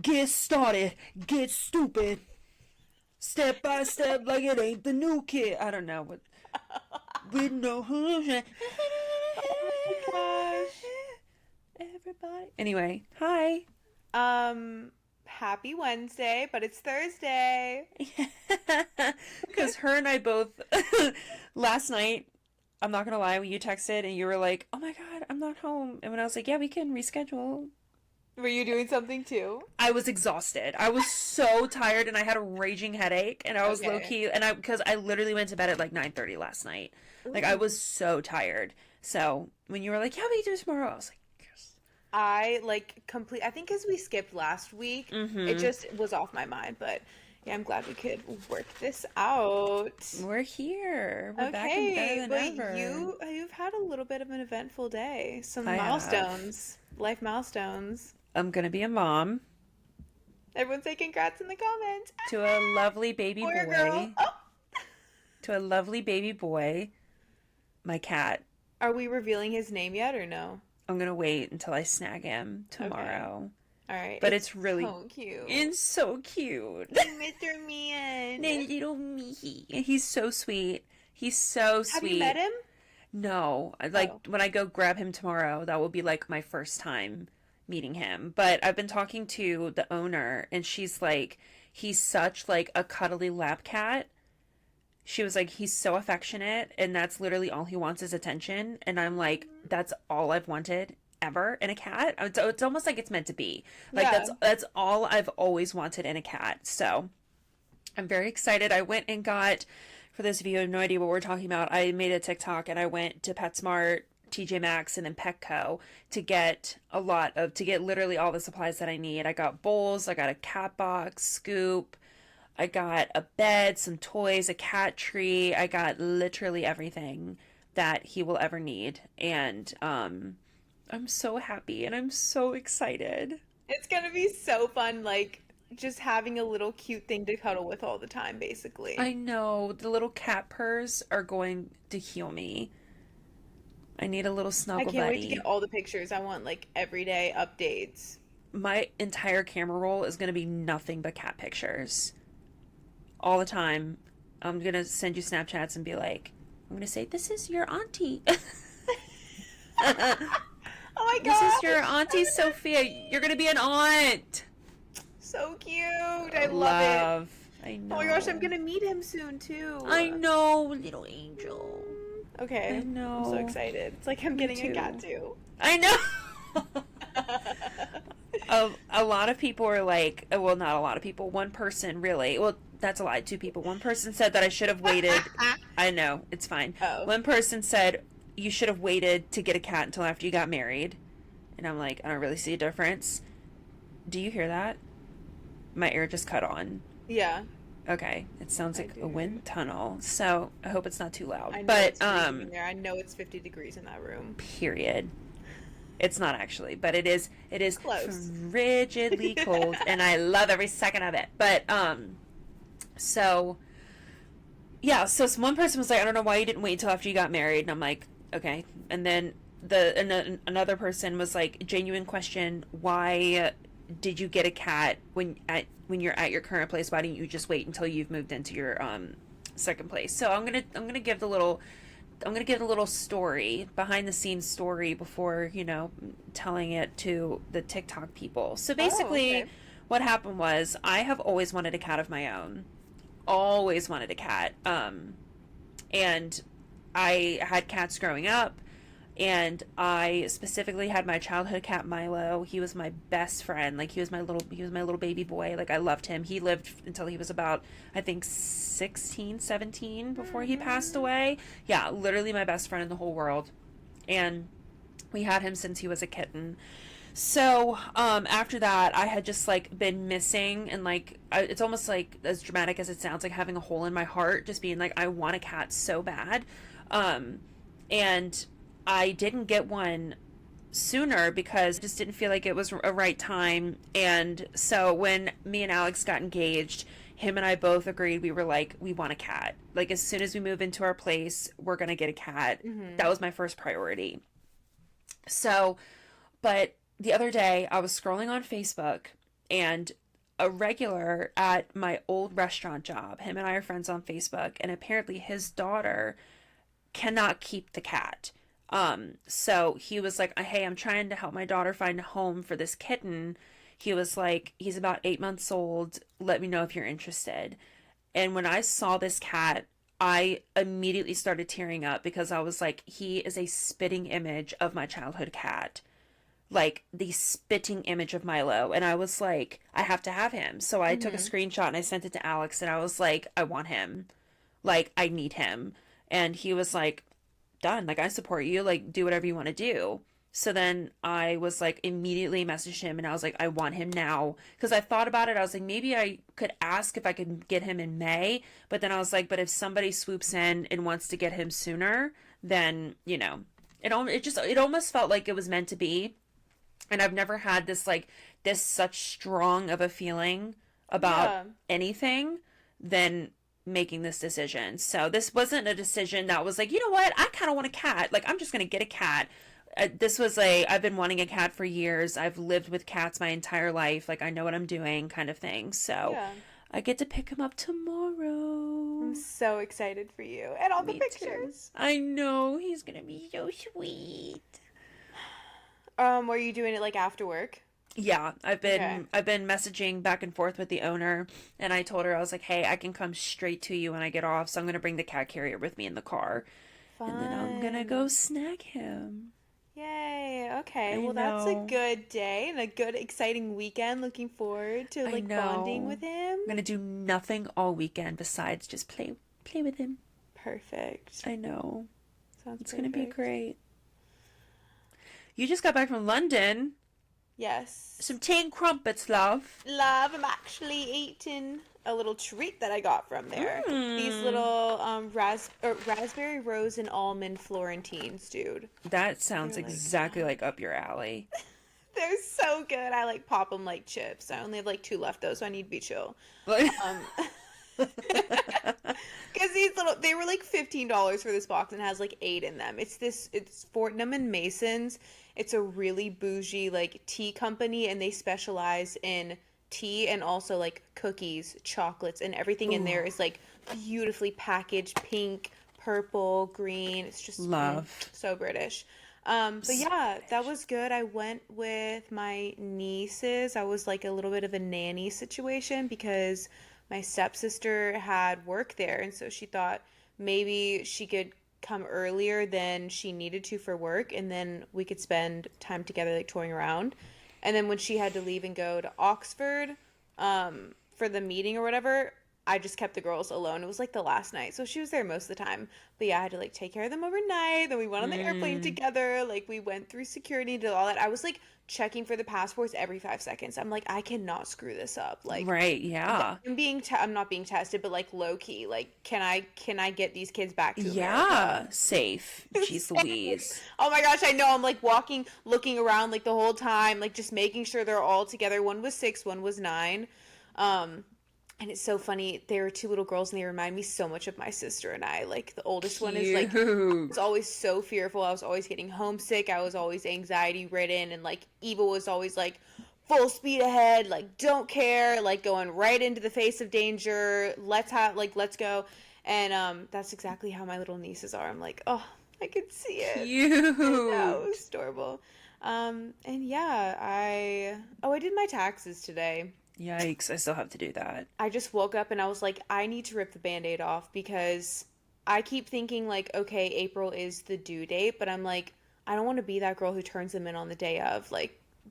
Get started. Get stupid. Step by step like it ain't the new kid. I don't know what. With no. Oh my gosh. Everybody. Anyway, hi. Happy Wednesday, but it's Thursday. Because her and I both last night. I'm not gonna lie, when you texted and you were like, "Oh my god, I'm not home," and when I was like, "Yeah, we can reschedule," Were you doing something too? I was exhausted. I was so tired, and I had a raging headache, and I was low Okay. key, and I because I literally went to bed at like 9:30 last night. Like I Ooh. was so tired. So when you were like, "Yeah, we can do it tomorrow," I was like, "Yes." I like complete. I think because we skipped last week, it Mm-hmm. just was off my mind. But yeah, I'm glad we could work this out. We're here. We're back and better Okay, than but ever. you've had a little bit of an eventful day. Some I have. milestones, life milestones. I'm gonna be a mom Everyone say congrats in the comments. to a lovely baby Boy or girl? boy. Oh, To a lovely baby boy. My cat. are we revealing his name yet or no? I'm gonna wait until I snag him Okay. tomorrow. All right. But it's really, So cute. it's so cute. Mr. Man. The little me. He's so sweet. He's so Have you met sweet. him? No, like Oh. when I go grab him tomorrow, that will be like my first time meeting him. But I've been talking to the owner, and she's like, he's such like a cuddly lap cat. She was like, he's so affectionate, and that's literally all he wants is attention. And I'm like, that's all I've wanted ever in a cat. It's almost like it's meant to be. Like Yeah. that's all I've always wanted in a cat. So I'm very excited. I went and got, for those of you who have no idea what we're talking about, I made a TikTok and I went to PetSmart, TJ Maxx, and then Petco to get literally all the supplies that I need. I got bowls, I got a cat box, scoop, I got a bed, some toys, a cat tree. I got literally everything that he will ever need. And I'm so happy and I'm so excited. It's gonna be so fun, like just having a little cute thing to cuddle with all the time, basically. I know the little cat purrs are going to heal me. I need a little I snuggle can't wait to get buddy. all the pictures. I want like everyday updates. My entire camera roll is going to be nothing but cat pictures all the time. I'm going to send you Snapchats and be like, I'm going to say, this is your auntie. Oh my This is your gosh! auntie Sophia. You're going to be an aunt. So cute. I love it. Love. I Oh my gosh, I'm know. gonna meet him soon too. I know, little angel. I Okay. I'm so know. excited. It's like I'm Me getting a cat too. too. I know. A lot of people are like, well, not a lot of people. One person really, well, that's a lie. Two people. One person said that I should have waited. I know, it's fine. Oh. One person said you should have waited to get a cat until after you got married. And I'm like, I don't really see a difference. Do you hear that? My air just cut on. Yeah, Okay, it sounds I like a do. wind tunnel. So I hope it's not too loud. I know But it's freezing in there. I know it's 50 degrees in that room. period. It's not actually, but it is Close. frigidly cold and I love every second of it. But so yeah, so one person was like, I don't know why you didn't wait until after you got married, and I'm like, okay. And then another person was like, genuine question, why did you get a cat when you're at your current place? Why didn't you just wait until you've moved into your second place? So I'm gonna give the little story, behind the scenes story, before, telling it to the TikTok people. So Oh, basically, okay. what happened was I have always wanted a cat of my own. Always wanted a cat. And I had cats growing up, and I specifically had my childhood cat Milo. He was my best friend. Like he was my little baby boy. Like I loved him. He lived until he was about, I think, 16, 17 before he passed Mhm. away. Yeah, literally my best friend in the whole world. And we had him since he was a kitten. So after that, I had just like been missing, and like it's almost like, as dramatic as it sounds, like having a hole in my heart, just being like, I want a cat so bad. um and I didn't get one sooner because I just didn't feel like it was a right time. And so when me and Alex got engaged, him and I both agreed, we were like, we want a cat. Like as soon as we move into our place, we're gonna get a cat. That Mhm. was my first priority. So, but the other day I was scrolling on Facebook, and a regular at my old restaurant job, him and I are friends on Facebook, and apparently his daughter cannot keep the cat. So he was like, hey, I'm trying to help my daughter find a home for this kitten. He was like, he's about 8 months old. Let me know if you're interested. And when I saw this cat, I immediately started tearing up because I was like, he is a spitting image of my childhood cat. Like the spitting image of Milo. And I was like, I have to have him. So I took a screenshot and I sent it to Alex and I was like, I want him. Like, I need him. And he was like, done. Like, I support you. Like, do whatever you want to do. So then I was like, immediately messaged him and I was like, I want him now. Because I thought about it. I was like, maybe I could ask if I could get him in May. But then I was like, but if somebody swoops in and wants to get him sooner, then, you know, it almost felt like it was meant to be. And I've never had this such strong of a feeling about anything than making this decision. So this wasn't a decision that was like, you know what, I kind of want a cat. Like, I'm just going to get a cat. I've been wanting a cat for years. I've lived with cats my entire life. Like, I know what I'm doing kind of thing. So I get to pick him up tomorrow. I'm so excited for you and all the pictures. Too. I know. He's going to be so sweet. Were you doing it like after work? Yeah, I've been messaging back and forth with the owner, and I told her, I was like, hey, I can come straight to you when I get off, so I'm gonna bring the cat carrier with me in the car. Fun. And then I'm gonna go snag him. Yay, okay. Well, that's a good day and a good exciting weekend. Looking forward to bonding with him. I'm gonna do nothing all weekend besides just play with him. Perfect. I know. It's gonna be great. You just got back from London. Yes. Some tea and crumpets, love. Love, I'm actually eating a little treat that I got from there. These little raspberry rose and almond Florentines, dude. That sounds exactly like up your alley. They're so good. I pop them like chips. I only have 2 left though, so I need to be chill. Because they were $15 for this box and has 8 in them. It's Fortnum and Mason's. It's a really bougie tea company, and they specialize in tea and also cookies, chocolates, and everything in there is beautifully packaged, pink, purple, green. It's just so British. But yeah, that was good. I went with my nieces. I was a little bit of a nanny situation because my stepsister had work there, and so she thought maybe she could come earlier than she needed to for work, and then we could spend time together touring around. And then when she had to leave and go to Oxford for the meeting or whatever, I just kept the girls alone. It was the last night, so she was there most of the time. But yeah, I had to take care of them overnight. Then we went on the airplane together. We went through security, did all that. I was checking for the passports every 5 seconds. I'm I cannot screw this up. Right, yeah. I'm not being tested, but low key. Can I get these kids back to America? Yeah, safe. Jeez Louise. Oh my gosh, I know. I'm walking, looking around the whole time, just making sure they're all together. One was 6, one was 9. And it's so funny. There were 2 little girls, and they remind me so much of my sister and I. The oldest one is I was always so fearful. I was always getting homesick. I was always anxiety ridden, and Eva was always full speed ahead, don't care, going right into the face of danger. Let's go. And that's exactly how my little nieces are. I'm oh, I could see it. Cute. That was adorable. And yeah, I did my taxes today. Yikes, I still have to do that. I just woke up and I was I need to rip the Band-Aid off because I keep thinking okay, April is the due date, but I'm I don't want to be that girl who turns them in on the day of,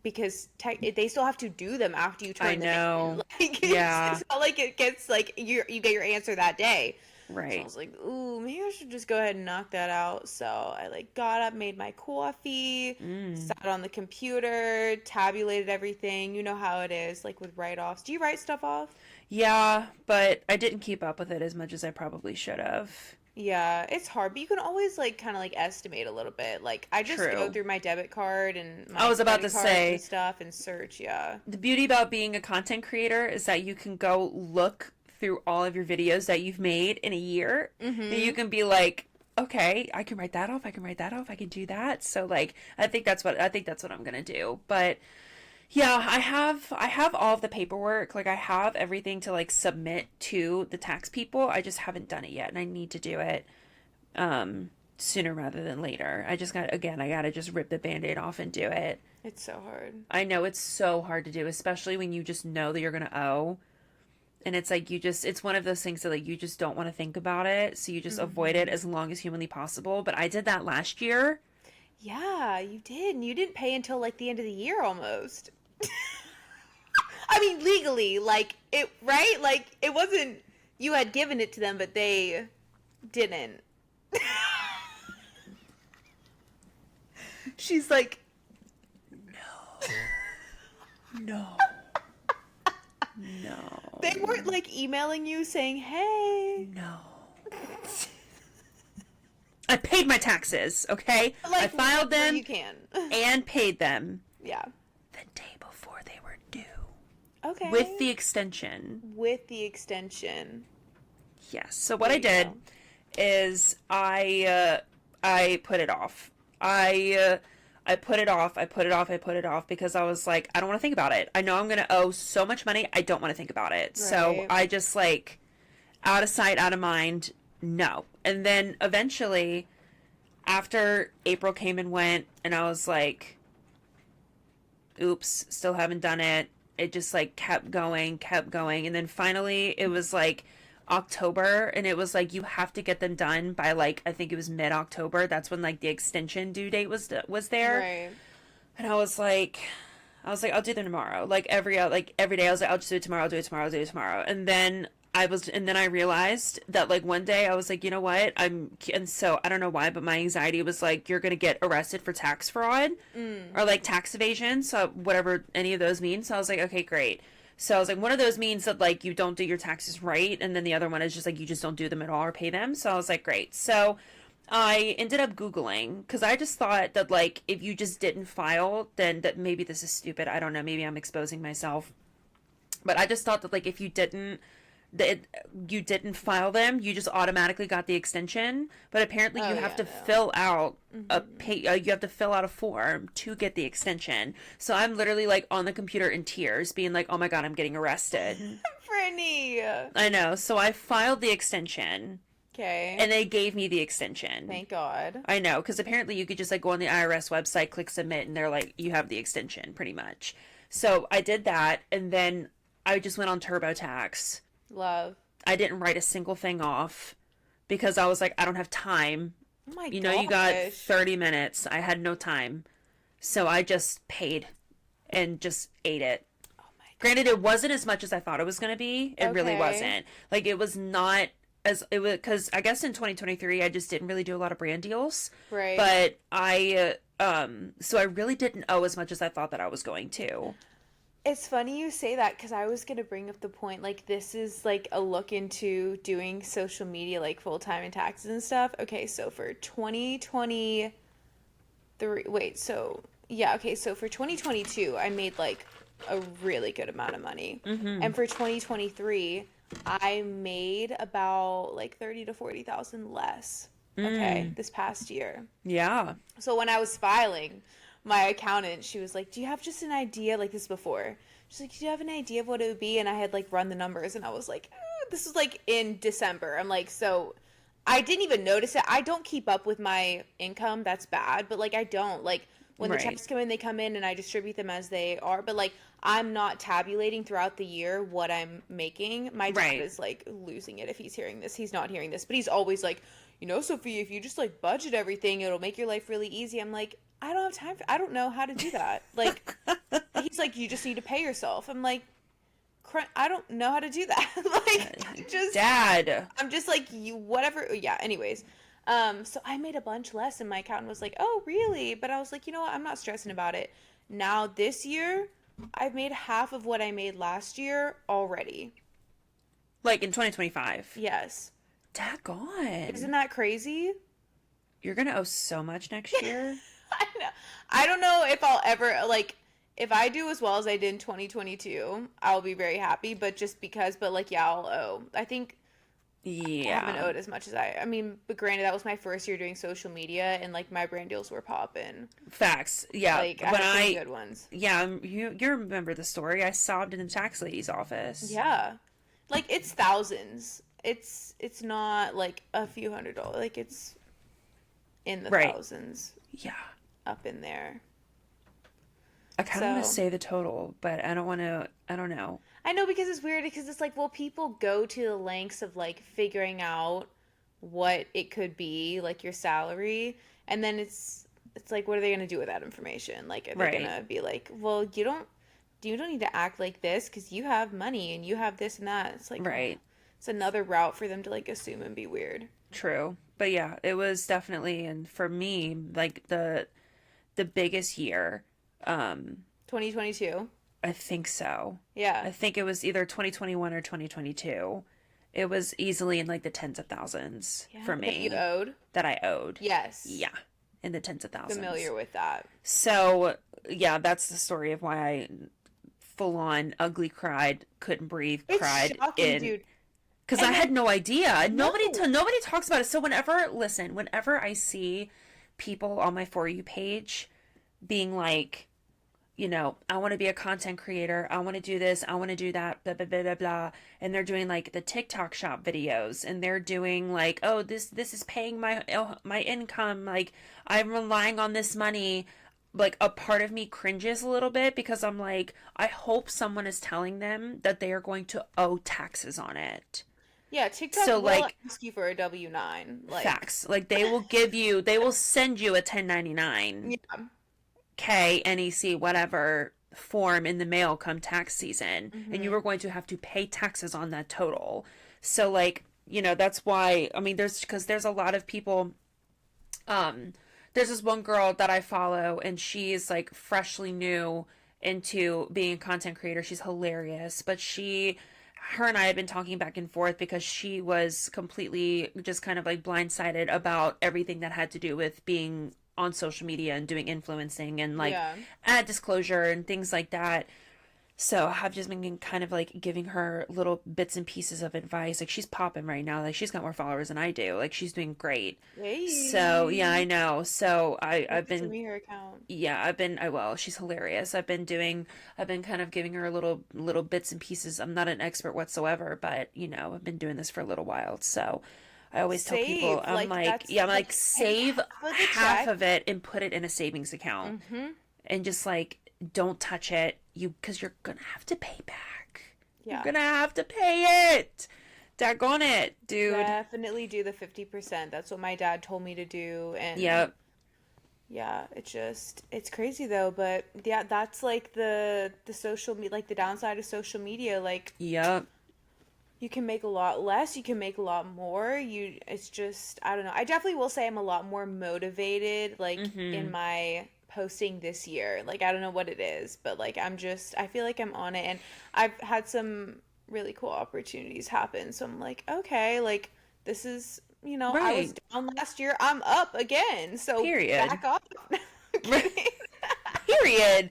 because they still have to do them after you turn them in. I know. It's not it gets you get your answer that day. Right. So I was ooh, maybe I should just go ahead and knock that out. So I got up, made my coffee, sat on the computer, tabulated everything. You know how it is, with write-offs. Do you write stuff off? Yeah, but I didn't keep up with it as much as I probably should have. Yeah, it's hard, but you can always kind of estimate a little bit. I just go through my debit card and my I was about to say and stuff and search. Yeah. The beauty about being a content creator is that you can go look through all of your videos that you've made in a year, and you can be okay, I can write that off. I can do that. So I think that's what I'm gonna do. But Yeah, I have all of the paperwork. Like I have everything to like submit to the tax people. I just haven't done it yet and I need to do it sooner rather than later. I gotta just rip the band-aid off and do it. It's so hard. I know it's so hard to do, especially when you just know that you're gonna owe. And it's like it's one of those things that like you just don't want to think about it, so you just avoid it as long as humanly possible. But I did that last year. Yeah, you did. And you didn't pay until like the end of the year almost. I mean, legally, like it, right? Like it wasn't you had given it to them, but they didn't. She's like, No. No. they weren't like emailing you saying, "Hey." No. I paid my taxes, okay? Like, I filed them you can. and paid them Yeah. the day before they were due. Okay. With the extension. With the extension. Yes. So what There I you did go. is I put it off. I put it off. I put it off. I put it off because I was like, I don't want to think about it. I know I'm going to owe so much money. I don't want to think about it. So Right. I just like out of sight, out of mind. No. And then eventually after April came and went and I was like, oops, still haven't done it. It just like kept going. And then finally it was like October and it was like you have to get them done by like I think it was mid-October. That's when like the extension due date was there. Right. And I was like I'll do them tomorrow. Like every day I was like I'll just do it tomorrow. I'll do it tomorrow. And then I realized that like one day I was like, you know what? And so I don't know why, but my anxiety was like, you're going to get arrested for tax fraud or like tax evasion. So whatever any of those mean. So I was like, okay, great. So I was like, one of those means that like you don't do your taxes right. And then the other one is just like, you just don't do them at all or pay them. So I was like, great. So I ended up Googling because I just thought that like, if you just didn't file, then that maybe this is stupid. I don't know. Maybe I'm exposing myself, but I just thought that like, if you didn't file them, you just automatically got the extension. But apparently you have to fill out you have to fill out a form to get the extension. So I'm literally like on the computer in tears being like, oh my god, I'm getting arrested. Brittany. I know. So I filed the extension Okay. and they gave me the extension. Thank God. I know, because apparently you could just like go on the IRS website, click submit, and they're like, you have the extension pretty much. So I did that and then I just went on TurboTax. Love. I didn't write a single thing off because I was like, I don't have time. Oh my You know, you got 30 minutes. I had no time. So I just paid and just ate it. Oh my God. Granted, it wasn't as much as I thought it was going to be. It really Okay. wasn't. Like, it was not as, it was, because I guess in 2023, I just didn't really do a lot of brand deals. Right. But so I really didn't owe as much as I thought that I was going to. It's funny you say that because I was going to bring up the point, like, this is, like, a look into doing social media, like, full-time and taxes and stuff. Okay, so for 2023, so for 2022, I made, like, a really good amount of money. Mm-hmm. And for 2023, I made about, like, 30 to 40,000 less, okay, this past year. Yeah. So when I was filing, my accountant, she was like, do you have just an idea, like this before? She's like, do you have an idea of what it would be? And I had like run the numbers and I was like, this was like in December. I'm like, so I didn't even notice it. I don't keep up with my income. That's bad. But like, I don't like when the Right. checks come in, they come in and I distribute them as they are. But like, I'm not tabulating throughout the year what I'm making. My dad Right. is like losing it if he's hearing this. He's not hearing this, but he's always like, you know, Sophie, if you just like budget everything, it'll make your life really easy. I'm like, I don't have time I don't know how to do that. Like, he's like, you just need to pay yourself. I'm like, I don't know how to do that. Like, just Dad. I'm just like, you whatever. Yeah. Anyways, so I made a bunch less, and my accountant was like, oh, really? But I was like, you know what? I'm not stressing about it. Now this year, I've made half of what I made last year already. Like in 2025. Yes. Daggone. Isn't that crazy? You're going to owe so much next year. I know. I don't know if I'll ever, like, if I do as well as I did in 2022, I'll be very happy, but just because, but like, yeah, I'll owe. I think I haven't Yeah. owed as much as I mean, but granted, that was my first year doing social media, and like my brand deals were popping. Facts. Yeah. Like I When had some I good ones. yeah, you remember the story. I sobbed in the tax lady's office. Yeah. Like it's thousands. It's not like a few $100. Like it's in the Right. thousands Yeah. up in there. I kind of want to So say the total, but I don't want to. I don't know. I know because it's weird because it's like, well, people go to the lengths of like figuring out what it could be, like your salary, and then it's like, what are they going to do with that information? Like, are they going Right. to be like, well, you don't need to act like this because you have money and you have this and that. It's like, Right. it's another route for them to like assume and be weird. True. But yeah, it was definitely, and for me, like the biggest year. 2022. I think so. Yeah. I think it was either 2021 or 2022. It was easily in like the tens of thousands Yeah. for That you me owed. that I owed. Yes. Yeah, in the tens of thousands. Familiar with that. So, yeah, that's the story of why I full on ugly cried, couldn't breathe, It's cried shocking, in dude. because I And had then no idea. no. Nobody talks about it. So whenever I see people on my For You page being like, I want to be a content creator. I want to do this. I want to do that. Blah blah blah blah blah. And they're doing like the TikTok shop videos, and they're doing like, oh, this is paying my income. Like I'm relying on this money. Like a part of me cringes a little bit because I'm like, I hope someone is telling them that they are going to owe taxes on it. Yeah, TikTok So will like ask you for a W-9. Like, facts, like they will send you a 1099 yeah. K, NEC, whatever form in the mail come tax season, and you Hmm. are going to have to pay taxes on that total. So, like, that's why, I mean, there's a lot of people. Um, there's this one girl that I follow, and she's like freshly new into being a content creator. She's hilarious, but her and I had been talking back and forth because she was completely just kind of like blindsided about everything that had to do with being on social media and doing influencing and like Yeah. ad disclosure and things like that. So I've just been kind of like giving her little bits and pieces of advice. Like she's popping right now. Like she's got more followers than I do. Like she's doing great. So yeah, Hey. I know. So You have I've to send been me her account. yeah, I well, she's hilarious. I've been kind of giving her little bits and pieces. I'm not an expert whatsoever, but I've been doing this for a little while. So I always tell people, Save. Like, that's I'm like, like, and save half of the half check. of it and put it in a savings account Mm-hmm. and just like don't touch it. Because you're gonna have to pay back. You're Yeah. gonna have to pay it. Daggone it, dude. Definitely do the 50%. That's what my dad told me to do. And Yep. yeah, it's crazy though. But yeah, that's like the social media, like the downside of social media. Like, Yep. you can make a lot less, you can make a lot more. It's just, I don't know. I definitely will say I'm a lot more motivated, like, in Mm-hmm. my posting this year. Like, I don't know what it is, but like, I feel like I'm on it, and I've had some really cool opportunities happen. So I'm like, okay, like, this is, I was Right. down last year, I'm up again. So Period. back off. I'm kidding. Period.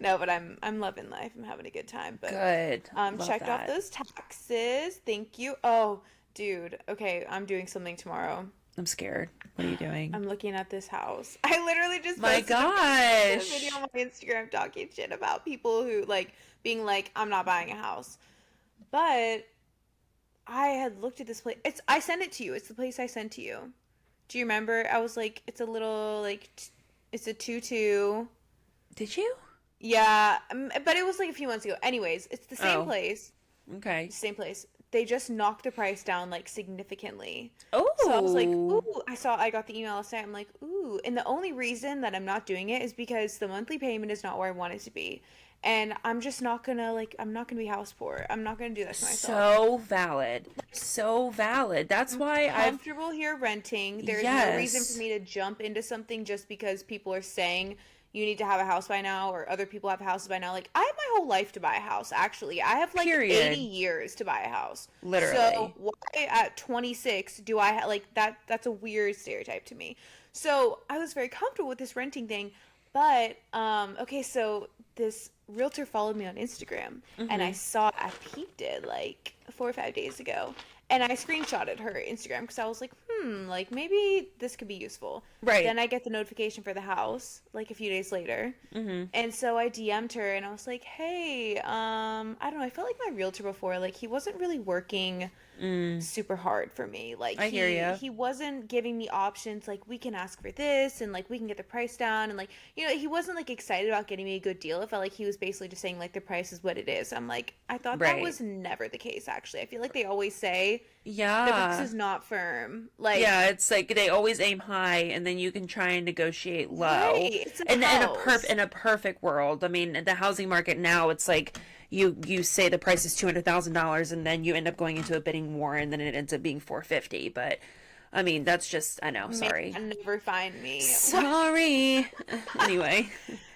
No, but I'm loving life. I'm having a good time. But Good. Love checked off that. those taxes. Thank you. Oh, dude. Okay, I'm doing something tomorrow. I'm scared. What are you doing? I'm looking at this house. I literally just My posted a video gosh. on my Instagram talking shit about people who like being like, I'm not buying a house. But I had looked at this place. I sent it to you. It's the place I sent to you. Do you remember? I was like, it's a little like it's a 2-2. Did you? Yeah, but it was like a few months ago. Anyways, it's the same Oh, place. okay. Same place. They just knocked the price down like significantly. So I was like, Oh, ooh, I got the email last night. I'm like, ooh. And the only reason that I'm not doing it is because the monthly payment is not where I want it to be. And I'm just not gonna I'm not gonna be house poor. I'm not gonna do that to myself. so valid. So valid. That's why I've, Comfortable here renting. There's no reason for yes. me to jump into something just because people are saying you need to have a house by now or other people have houses by now. Like, I have my whole life to buy a house, actually. I have like 80 Period. years to buy a house. So Literally. why at 26 do I like that's a weird stereotype to me. So I was very comfortable with this renting thing, But okay, so this realtor followed me on Instagram, and Mm-hmm. I peeped it like 4 or 5 days ago, and I screenshotted her Instagram because I was like, like maybe this could be useful. Right. Then I get the notification for the house like a few days later, Mm-hmm. and so I DM'd her and I was like, hey, I don't know, I felt like my realtor before, like he wasn't really working Mm. super hard for me. Like I hear he you. he wasn't giving me options like we can ask for this and like we can get the price down and like he wasn't like excited about getting me a good deal. It felt like he was basically just saying like the price is what it is. I'm like, I thought that Right. was never the case actually. I feel like they always say the price Yeah. is not firm. Like, Yeah, it's like they always aim high and then you can try and negotiate right, low. it's a And house. in a perfect world, I mean, the housing market now it's like you say the price is $200,000 and then you end up going into a bidding war and then it ends up being 450, but I mean, that's just I know, May sorry. never find me. Sorry. Anyway.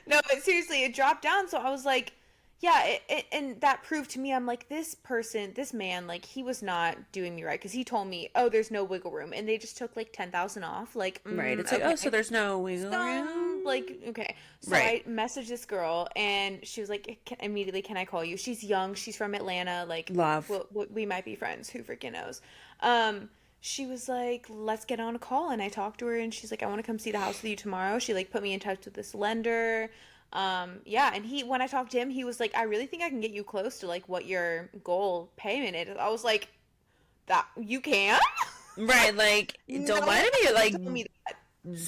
No, but seriously, it dropped down. So I was like, yeah, and that proved to me, I'm like, this person, this man, like, he was not doing me right because he told me, oh, there's no wiggle room. And they just took like 10,000 off. Like, Right. It's like, oh, so okay. there's no wiggle room. Like, okay. So Right. I messaged this girl and she was like, immediately, can I call you? She's young. She's from Atlanta. Like, Love. we might be friends. Who freaking knows? She was like, let's get on a call. And I talked to her and she's like, I want to come see the house with you tomorrow. She like put me in touch with this lender. Yeah, and when I talked to him, he was like, I really think I can get you close to like what your goal payment is. I was like, that you can? Right, like No don't one lie to me, else has like told me that.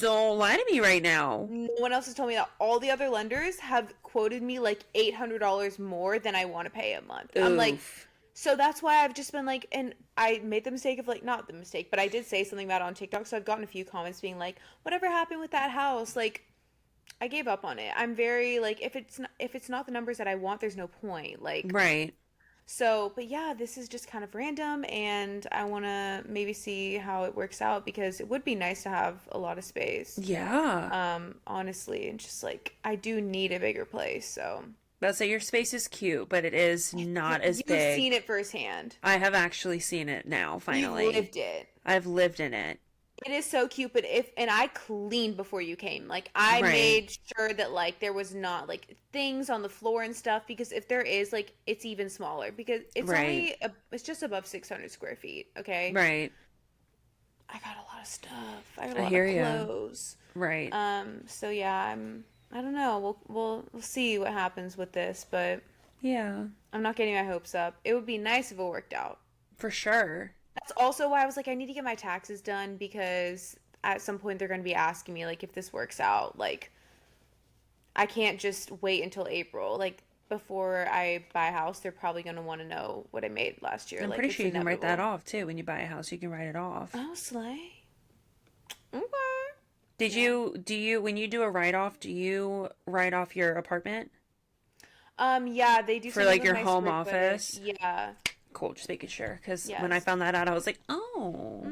don't lie to me right now. No one else has told me that. All the other lenders have quoted me like $800 more than I want to pay a month. I'm like, Oof. so that's why I've just been like, and I made the mistake of like, not the mistake, but I did say something about it on TikTok. So I've gotten a few comments being like, whatever happened with that house? Like, I gave up on it. I'm very like, if it's not the numbers that I want, there's no point. Like, Right. so, but yeah, this is just kind of random, and I want to maybe see how it works out because it would be nice to have a lot of space. Yeah. Honestly, and just like I do need a bigger place, so Let's say your space is cute, but it is not as you've big. seen it firsthand. I have actually seen it now, You've finally. lived it. I've lived in it. It is so cute, but if and I cleaned before you came. Like I Right. made sure that like there was not like things on the floor and stuff because if there is like it's even smaller because Right. it's just above 600 square feet, okay? Right. I got a lot of stuff. I got a I lot of hear you. clothes. Right. So yeah, I don't know. We'll see what happens with this, but Yeah. I'm not getting my hopes up. It would be nice if it worked out. For sure. That's also why I was like, I need to get my taxes done because at some point they're going to be asking me like if this works out. Like I can't just wait until April. Like before I buy a house, they're probably going to want to know what I made last year. I'm Like pretty it's sure you can write that inevitable. off too. When you buy a house, you can write it off. Oh, slay. Okay. Yeah. When you do a write off, do you write off your apartment Yeah, they do for something like with your my home square footage. office? Yeah. Cool, just making sure. Because when I Yes. found that out, I was like, oh,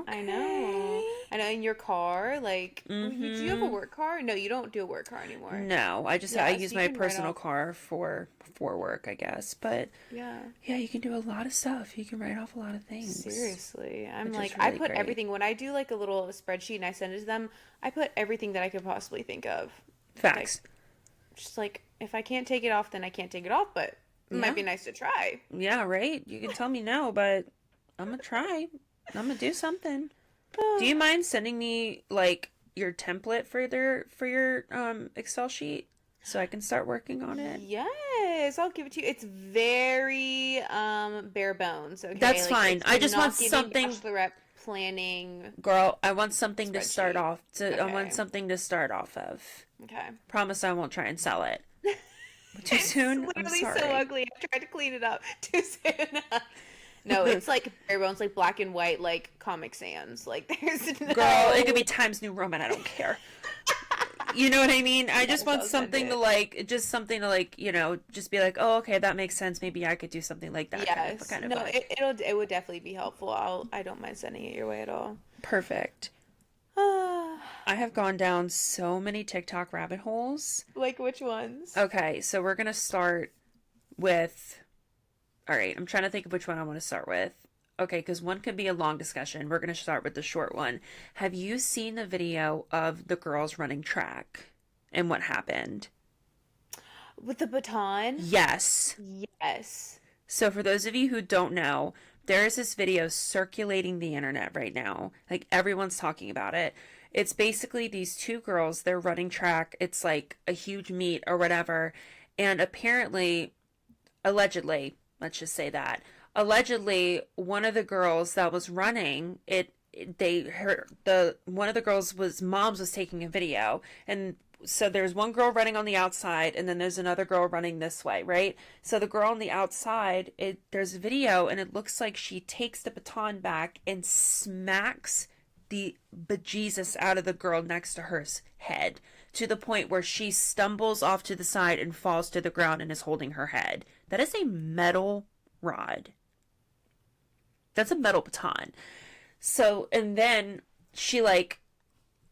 I know. okay. I know in your car, like, do you have a Mm-hmm. work car? No, you don't do a work car anymore. No, I Yeah, use so you my can write personal off. car for work, I guess. But Yeah, yeah, you can do a lot of stuff. You can write off a lot of things, seriously. I'm which like, is I really put great. everything, when I do like a little spreadsheet and I send it to them, I put everything that I could possibly think of. Like, Facts. just like, if I can't take it off, then I can't take it off, but it might Yeah. be nice to try. Yeah, right. You can tell me no, but I'm gonna try. I'm gonna do something. Do you mind sending me like your template for your Excel sheet so I can start working on it? Yes, I'll give it to you. It's very bare bones, okay? That's Like fine. it's I a just want not giving something, bachelorette planning girl. I want something to start spreadsheet. off to. I want Okay. something to start off of. Okay. Promise I won't try and sell it. Too It's soon? I'm literally so sorry. ugly. I tried to clean it up too soon. No, it's like bare bones, like black and white, like Comic Sans. Like there's Girl, it could no. be Times New Roman. I don't care. You know what I mean? I just Yes, want I'll send something to it. like, just something to like, just be like, oh, okay, that makes sense. Maybe I could do something like that Yes. kind of No, vibe. it would definitely be helpful. I don't mind sending it your way at all. Perfect. I have gone down so many TikTok rabbit holes. Like which ones? Okay, so we're gonna start with. All right, I'm trying to think of which one I want to start with. Okay, because one could be a long discussion. We're gonna start with the short one. Have you seen the video of the girls running track? and what happened. With the baton? Yes. Yes. So for those of you who don't know, there is this video circulating the internet right now. Like everyone's talking about it. It's basically these two girls, they're running track. It's like a huge meet or whatever. And apparently, allegedly, let's just say that, allegedly one of the girls that was running, one of the girls was mom's was taking a video, and so there's one girl running on the outside and then there's another girl running this way, right? So the girl on the outside, there's a video and it looks like she takes the baton back and smacks the bejesus out of the girl next to her head, to the point where she stumbles off to the side and falls to the ground and is holding her head. That is a metal rod. That's a metal baton. So, and then she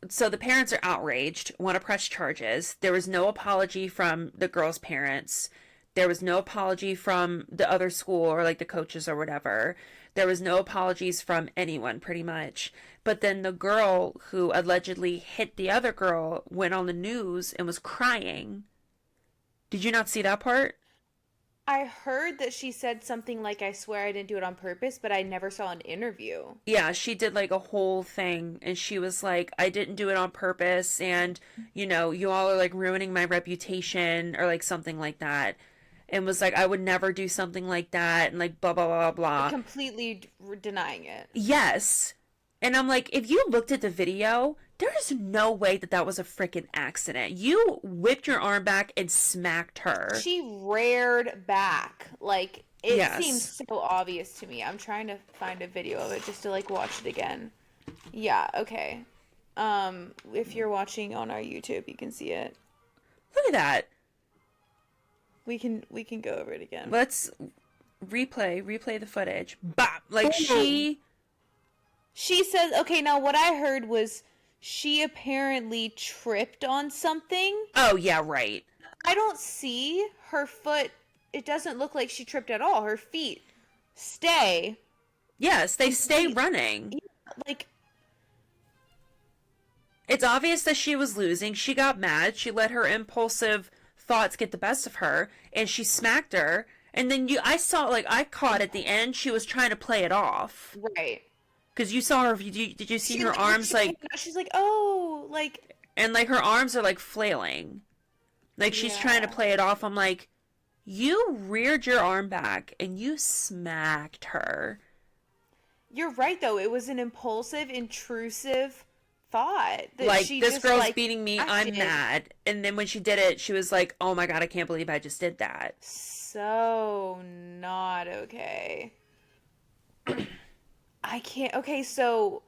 so the parents are outraged, want to press charges. There was no apology from the girl's parents. There was no apology from the other school or like the coaches or whatever. There was no apologies from anyone, pretty much. But then the girl who allegedly hit the other girl went on the news and was crying. Did you not see that part? I heard that she said something like, I swear I didn't do it on purpose, but I never saw an interview. Yeah, she did like a whole thing and she was like, I didn't do it on purpose and, you all are like ruining my reputation or like something like that. And was like, I would never do something like that and like blah, blah, blah, blah. Completely denying it. Yes. And I'm like, if you looked at the video, there is no way that that was a freaking accident. You whipped your arm back and smacked her. She reared back. Like, it Yes. seems so obvious to me. I'm trying to find a video of it just to, like, watch it again. Yeah, okay. If you're watching on our YouTube, you can see it. Look at that. We can go over it again. Let's replay the footage. Bop! Like, she says, okay, now what I heard was she apparently tripped on something. Oh, yeah, right. I don't see her foot. It doesn't look like she tripped at all. Her feet stay. Yes, they stay running. Like, it's obvious that she was losing. She got mad. She let her impulsive thoughts get the best of her, and she smacked her. And then I caught at the end, she was trying to play it off. right. Because you saw her, did you see her arms, she's like, oh, like. And, like, her arms are, like, flailing. Like, she's trying to play it off. I'm like, you reared your arm back, and you smacked her. You're right, though. It was an impulsive, intrusive thought. That like, she this just, girl's like, beating me, acted. I'm mad. And then when she did it, she was like, oh my god, I can't believe I just did that. So not okay. I can't. Okay, so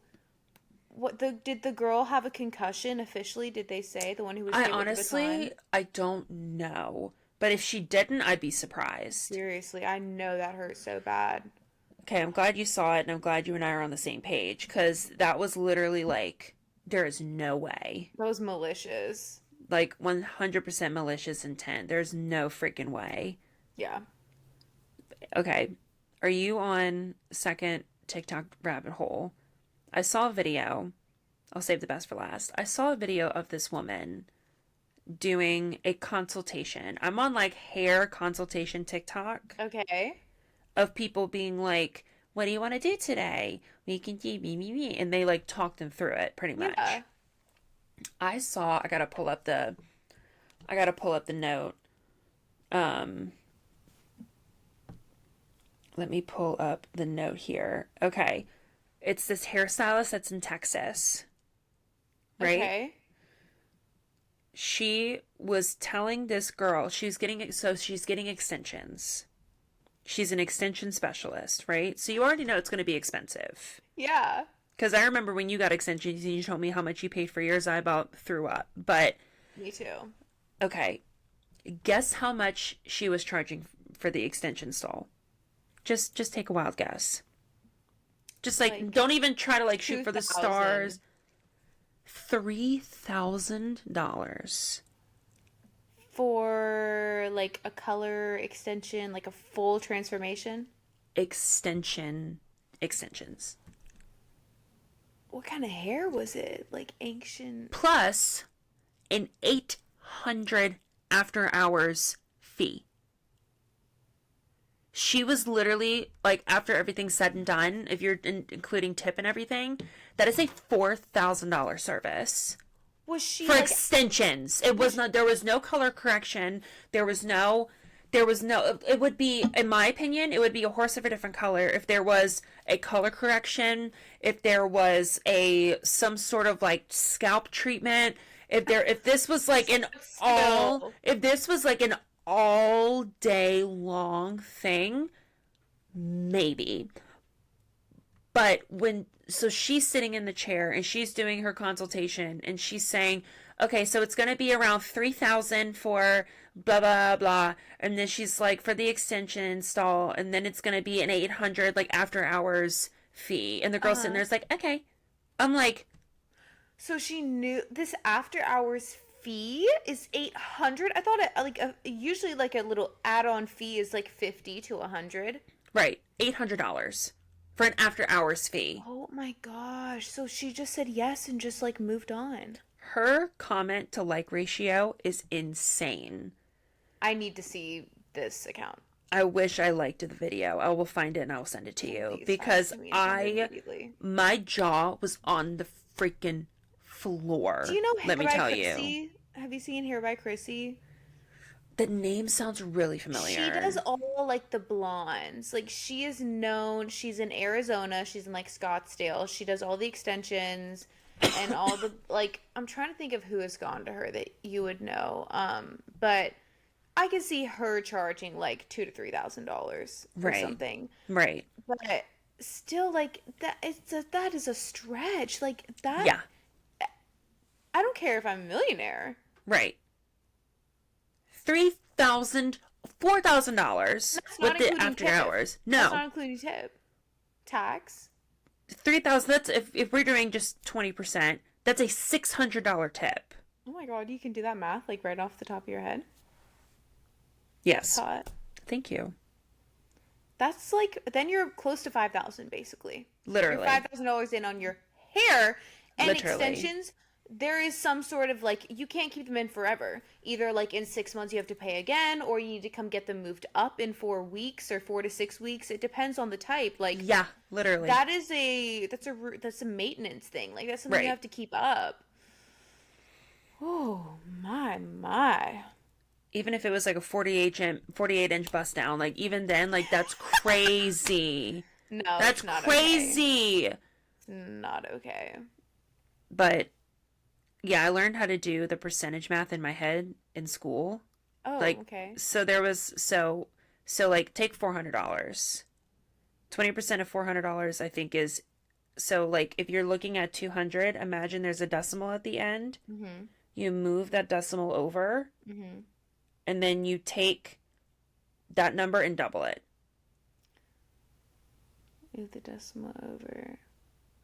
did the girl have a concussion officially? Did they say, the one who was hit with the baton? I don't know. But if she didn't, I'd be surprised. Seriously, I know that hurt so bad. Okay, I'm glad you saw it, and I'm glad you and I are on the same page, because that was literally like, there is no way. That was malicious. Like, 100% malicious intent. There's no freaking way. Yeah. Okay, are you on second TikTok rabbit hole? I saw a video. I'll save the best for last. I saw a video of this woman doing a consultation. I'm on like hair consultation TikTok. Okay. Of people being like, what do you want to do today? We can do me. And they like talk them through it pretty much. Yeah. I gotta pull up the note. Let me pull up the note here. Okay. It's this hairstylist that's in Texas. Right? Okay. She was telling this girl, she's getting extensions. She's an extension specialist, right? So you already know it's going to be expensive. Yeah. Because I remember when you got extensions and you told me how much you paid for yours, I about threw up. But Me too. okay, guess how much she was charging for the extension stall? Just take a wild guess. Just like don't even try to like shoot for the stars. $3,000 for like a color extension, like a full transformation. Extensions. What kind of hair was it? Like ancient. Plus an after hours fee. She was literally, like, after everything's said and done, if you're including tip and everything, that is a $4,000 service. Was she For like extensions? It was not, there was no color correction. There was no, it would be, in my opinion, it would be a horse of a different color if there was a color correction, if there was some sort of like scalp treatment, if this was like if this was like an all day long thing, maybe. But so she's sitting in the chair and she's doing her consultation and she's saying, okay, so it's going to be around 3,000 for blah, blah, blah. And then she's like, for the extension install, and then it's going to be an 800 like after hours fee. And the girl's sitting there's like, okay. I'm like, so she knew this after hours fee is 800. I thought usually like a little add-on fee is like 50 to 100. right, $800 for an after hours fee. Oh my gosh. So she just said yes and just like moved on. Her comment to like ratio is insane. I need to see this account. I wish I liked the video. I will find it and I will send it to you. Please Because send it to me immediately. my jaw was on the freaking floor. Do you know Hair Let me by tell Chrissy? you. Have you seen Hair by Chrissy? The name sounds really familiar. She does all like the blondes. Like she is known. She's in Arizona. She's in like Scottsdale. She does all the extensions and all the like. I'm trying to think of who has gone to her that you would know. But I can see her charging like $2,000 to $3,000 for something. Right. But still, like that is a stretch. Like that. Yeah. I don't care if I'm a millionaire. Right. $3,000, $4,000 with the after tip. hours. No. That's not including tip. Tax. 3,000. That's if we're doing just 20%. That's a $600 tip. Oh my god, you can do that math like right off the top of your head. Yes. That's hot. Thank you. That's like then you're close to 5,000 basically. Literally. You're $5,000 in on your hair and Literally. extensions. There is some sort of like you can't keep them in forever. Either like in 6 months you have to pay again, or you need to come get them moved up in 4 weeks or 4 to 6 weeks. It depends on the type. Like yeah, literally. that's a maintenance thing. Like that's something you have to keep up. Oh my. Even if it was like a 48-inch bust down, like even then, like that's crazy. No, that's it's not crazy. Okay. It's not okay. But yeah, I learned how to do the percentage math in my head in school. Oh, like, okay. So there was so like take $400. 20% of $400 I think is so like if you're looking at 200, imagine there's a decimal at the end. Mm-hmm. You move that decimal over. Mm-hmm. And then you take that number and double it. Move the decimal over.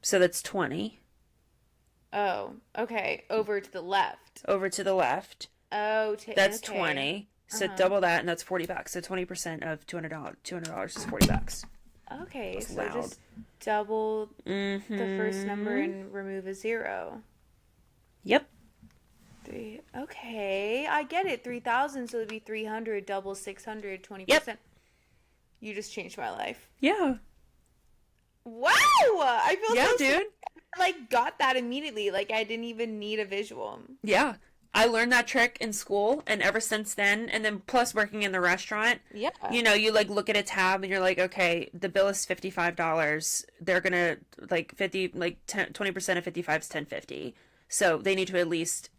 So that's 20. Oh, okay. Over to the left. Over to the left. Oh, that's okay. 20. So double that, and that's $40. So 20% of $200 is $40. Okay, that's so loud. just double the first number and remove a 0. Yep. 3. Okay, I get it. 3,000, so it'd be 300. Double 600, 20%. Yep. You just changed my life. Yeah. Wow, I feel yeah, so dude. I, like got that immediately. Like I didn't even need a visual. Yeah. I learned that trick in school, and ever since then, and then plus working in the restaurant, yeah, you know, you like look at a tab and you're like, okay, the bill is $55. They're gonna like 20% of 55 is $10.50. So they need to at least,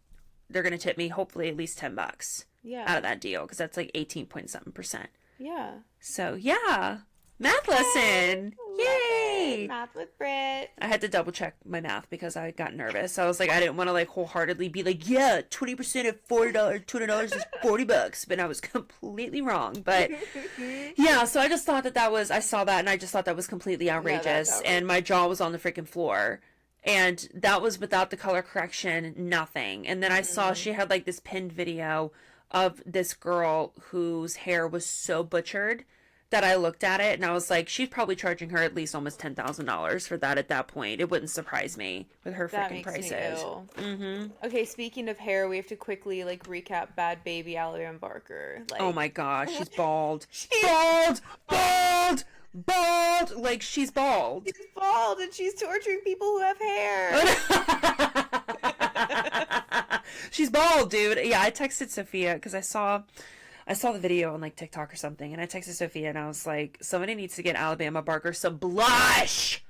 they're gonna tip me hopefully at least $10 out of that deal because that's like 18.7%. Yeah. So yeah, math lesson. Yay! Math with Britt. I had to double check my math because I got nervous. I was like, I didn't want to like wholeheartedly be like, yeah, 20% of $200 is $40, but I was completely wrong. But yeah, so I just thought I saw that and I just thought that was completely outrageous, and my jaw was on the freaking floor. And that was without the color correction, nothing. And then I saw she had like this pinned video of this girl whose hair was so butchered that I looked at it and I was like, she's probably charging her at least almost $10,000 for that at that point. It wouldn't surprise me with her That freaking makes me prices. ill. Mm-hmm. Okay, speaking of hair, we have to quickly like recap Bad Baby Alabama Barker. Oh Like my gosh, she's bald. she's Bald! Bald! Bald! Like, she's bald. she's bald and she's torturing people who have hair. She's bald, dude. Yeah, I texted Sophia because I saw the video on like TikTok or something, and I texted Sophia and I was like, somebody needs to get Alabama Barker some blush.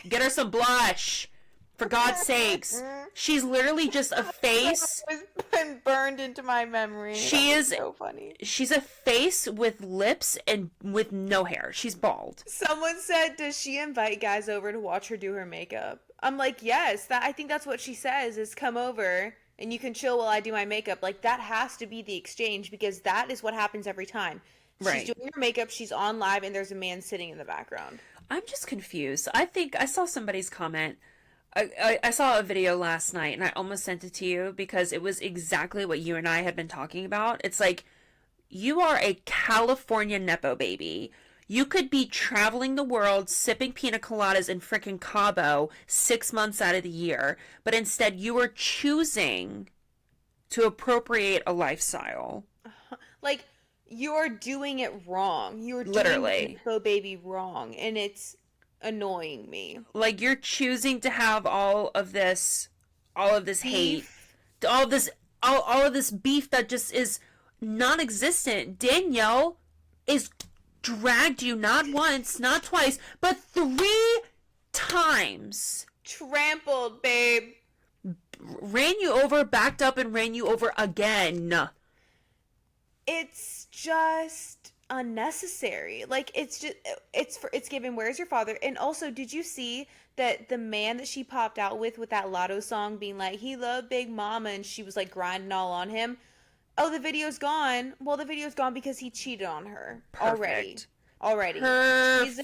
Get her some blush. For God's sakes. She's literally just a face. It's been burned into my memory. She That is was so funny. She's a face with lips and with no hair. She's bald. Someone said, "Does she invite guys over to watch her do her makeup?" I'm like, "Yes." That I think that's what she says is come over and you can chill while I do my makeup. Like that has to be the exchange because that is what happens every time. Right. She's doing her makeup, she's on live, and there's a man sitting in the background. I'm just confused. I think I saw somebody's comment. I saw a video last night and I almost sent it to you because it was exactly what you and I had been talking about. It's like, you are a California Nepo baby. You could be traveling the world, sipping pina coladas in frickin' Cabo 6 months out of the year, but instead you are choosing to appropriate a lifestyle. Like you're doing it wrong. You're doing Literally. Info Baby wrong, and it's annoying me. Like, you're choosing to have all of this hate, all of this beef that just is non-existent. Danielle is dragged you not once, not twice, but 3 times. Trampled, babe. Ran you over, backed up, and ran you over again. It's just unnecessary. Like it's given where's your father? And also, did you see that the man that she popped out with that Lotto song being like he loved Big Mama and she was like grinding all on him? Oh, the video's gone. Well, the video's gone because he cheated on her already. Perfect. He's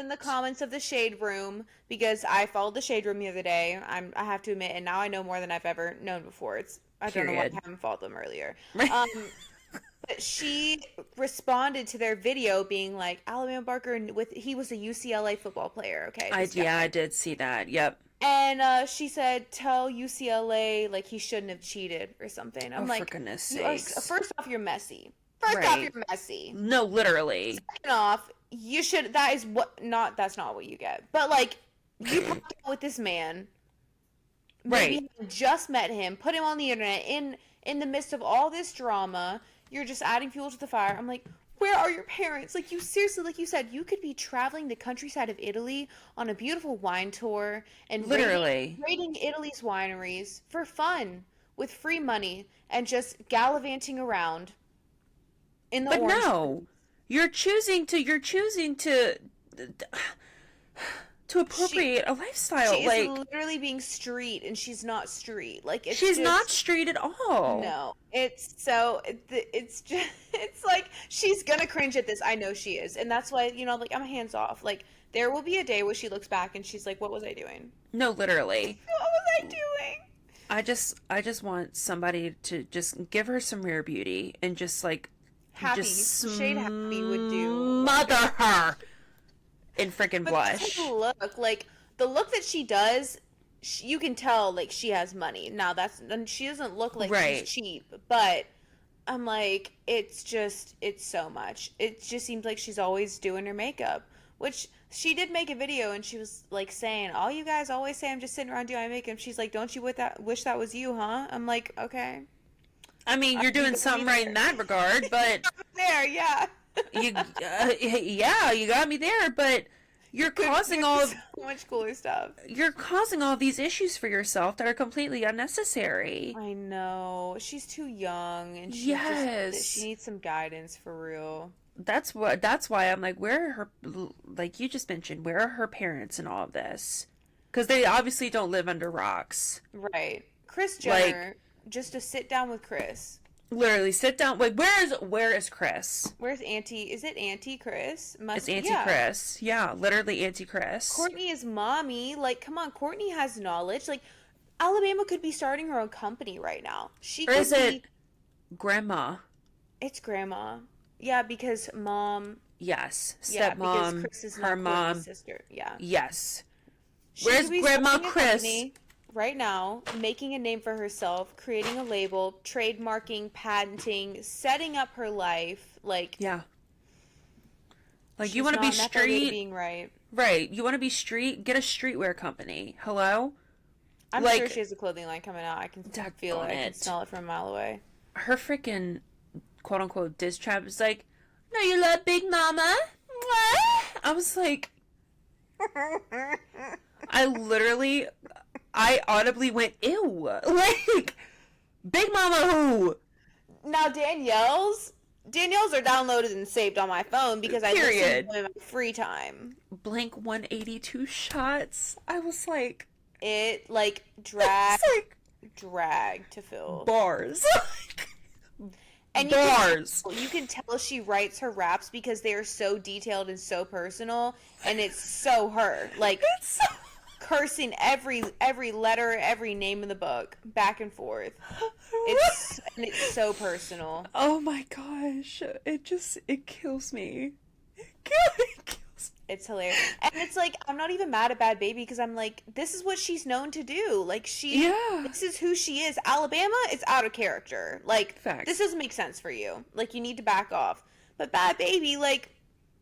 in the comments of the Shade Room because I followed the Shade Room the other day. I have to admit, and now I know more than I've ever known before. I don't know why I haven't followed them earlier. But she responded to their video being like, Alabama Barker he was a UCLA football player. Okay. I did see that. Yep. And she said, tell UCLA like he shouldn't have cheated or something. I'm like, for goodness sakes. First off, you're messy. First off, you're messy. No, literally. Second off, you should. That's not what you get. But like, you put up with this man. Maybe you just met him, put him on the internet in the midst of all this drama. You're just adding fuel to the fire. I'm like, where are your parents? Like, you seriously, like you said, you could be traveling the countryside of Italy on a beautiful wine tour and literally raiding Italy's wineries for fun with free money and just gallivanting around in the orange. No, you're choosing to appropriate a lifestyle. She like, is literally being street, and she's not street. Like she's not street at all. No, it's like she's gonna cringe at this. I know she is, and that's why like I'm hands off. Like there will be a day where she looks back and she's like, "What was I doing? No, literally. What was I doing?" I just want somebody to just give her some rare beauty and just like happy shade happy would do. Mother her. In freaking blush. The look that she does, you can tell like she has money. Now she doesn't look like she's cheap, but I'm like, it's so much. It just seems like she's always doing her makeup, which she did make a video and she was like saying, all you guys always say I'm just sitting around doing my makeup. She's like, don't you wish that was you, huh? I'm like, okay. I mean, you're doing something right in that regard, but there, yeah. You got me there, but you're causing so much cooler stuff. You're causing all these issues for yourself that are completely unnecessary. I know. She's too young, and she needs some guidance for real. That's why I'm like, where are her, like you just mentioned, where are her parents in all of this? Because they obviously don't live under rocks. Right. Kris Jenner, just to sit down with Kris. Literally sit down. Wait, where is Kris? Where's Auntie? Is it Auntie Kris? It's Auntie Kris. Yeah, literally Auntie Kris. Courtney is mommy. Like, come on, Courtney has knowledge. Like, Alabama could be starting her own company right now. Or is it Grandma? It's Grandma. Yeah, because mom. Yes, Yeah, because stepmom, Chris is her not Courtney's mom. sister. Yeah. Yes. She Where's could be Grandma starting a Chris? company right now, making a name for herself, creating a label, trademarking, patenting, setting up her life. Like, Yeah. Like, you she's want to be not method street? babying right. Right. You want to be street? Get a streetwear company. Hello? I'm sure she Like, has a clothing line coming out. I can feel it. daggone I can it. smell it from a mile away. Her freaking quote unquote diss trap is like, no, you love Big Mama? What? I was like, I literally, I audibly went, ew. Like, Big Mama who? Now Danielle's are downloaded and saved on my phone because I listen to Period. them in my free time. Blink 182 shots. I was like, It like it's like drag to fill. bars. And Bars. you can tell she writes her raps because they are so detailed and so personal, and it's so her. Like It's so... cursing every letter, every name in the book, back and forth. It's so personal. Oh my gosh. It kills me. It kills It's hilarious. And it's like I'm not even mad at Bad Baby because I'm like, this is what she's known to do. Like Yeah. this is who she is. Alabama is out of character. Like Facts. this doesn't make sense for you. Like you need to back off. But Bad Baby, like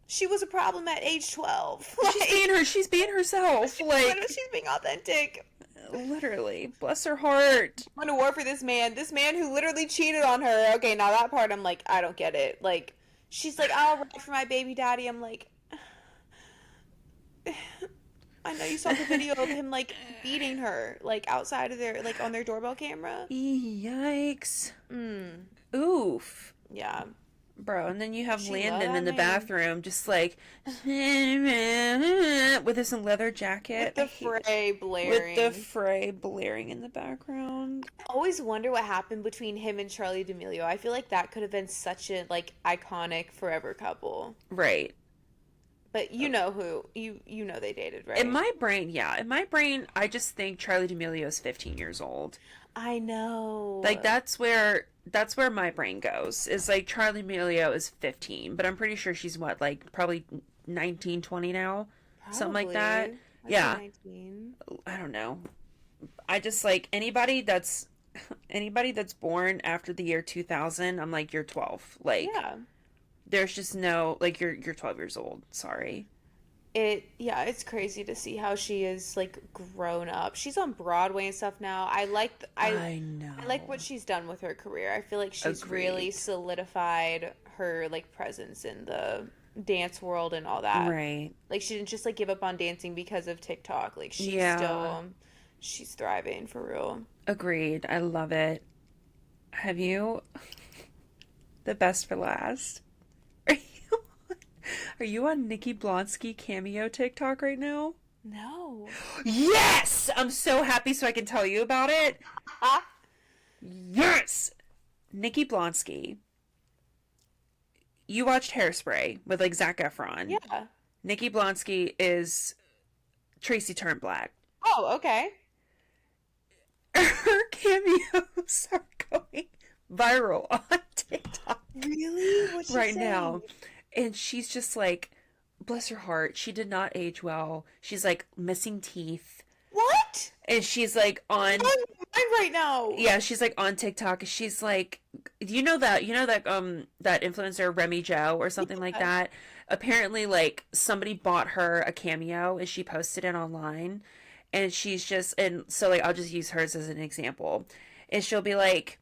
she was a problem at age 12. She's being herself. Like, She's being authentic. literally. Bless her heart. I'm going to war for this man who literally cheated on her. Okay, now that part I'm like, I don't get it. Like she's like, I'll ride for my baby daddy. I'm like, I know you saw the video of him like beating her like outside of their like on their doorbell camera. Yikes. Mm, Oof. yeah. Bro, and then you have She Landon love in the that man. bathroom just like with his leather jacket. With the fray blaring. With the fray blaring in the background. I always wonder what happened between him and Charlie D'Amelio. I feel like that could have been such a like iconic forever couple. Right. But you know who you know they dated, right? In my brain, yeah. In my brain, I just think Charlie D'Amelio is 15 years old. I know. Like that's where my brain goes. Is like Charlie D'Amelio is 15, but I'm pretty sure she's what, like probably 19, 20 now. Something like that. Probably. Yeah. 19. I don't know. I just like anybody that's born after the year 2000, I'm like, you're 12. Like Yeah. there's just no, like, you're 12 years old. Sorry. It's crazy to see how she is like grown up. She's on Broadway and stuff now. I know. I like what she's done with her career. I feel like she's Agreed. really solidified her like presence in the dance world and all that. Right. Like she didn't just like give up on dancing because of TikTok. Like she's thriving for real. Agreed. I love it. Have you the best for last? Are you on Nikki Blonsky cameo TikTok right now? No. Yes! I'm so happy so I can tell you about it. Yes! Nikki Blonsky. You watched Hairspray with like Zac Efron. Yeah. Nikki Blonsky is Tracy Turnblack. Oh, okay. Her cameos are going viral on TikTok. Really? What's she Right saying? now. And she's just like, bless her heart, she did not age well. She's like missing teeth. What? And she's like on I'm right now. yeah, she's like on TikTok. She's like, that that influencer Remy Joe or something like that. Apparently, like somebody bought her a cameo and she posted it online. And she's just, and so like I'll just use hers as an example. And she'll be like,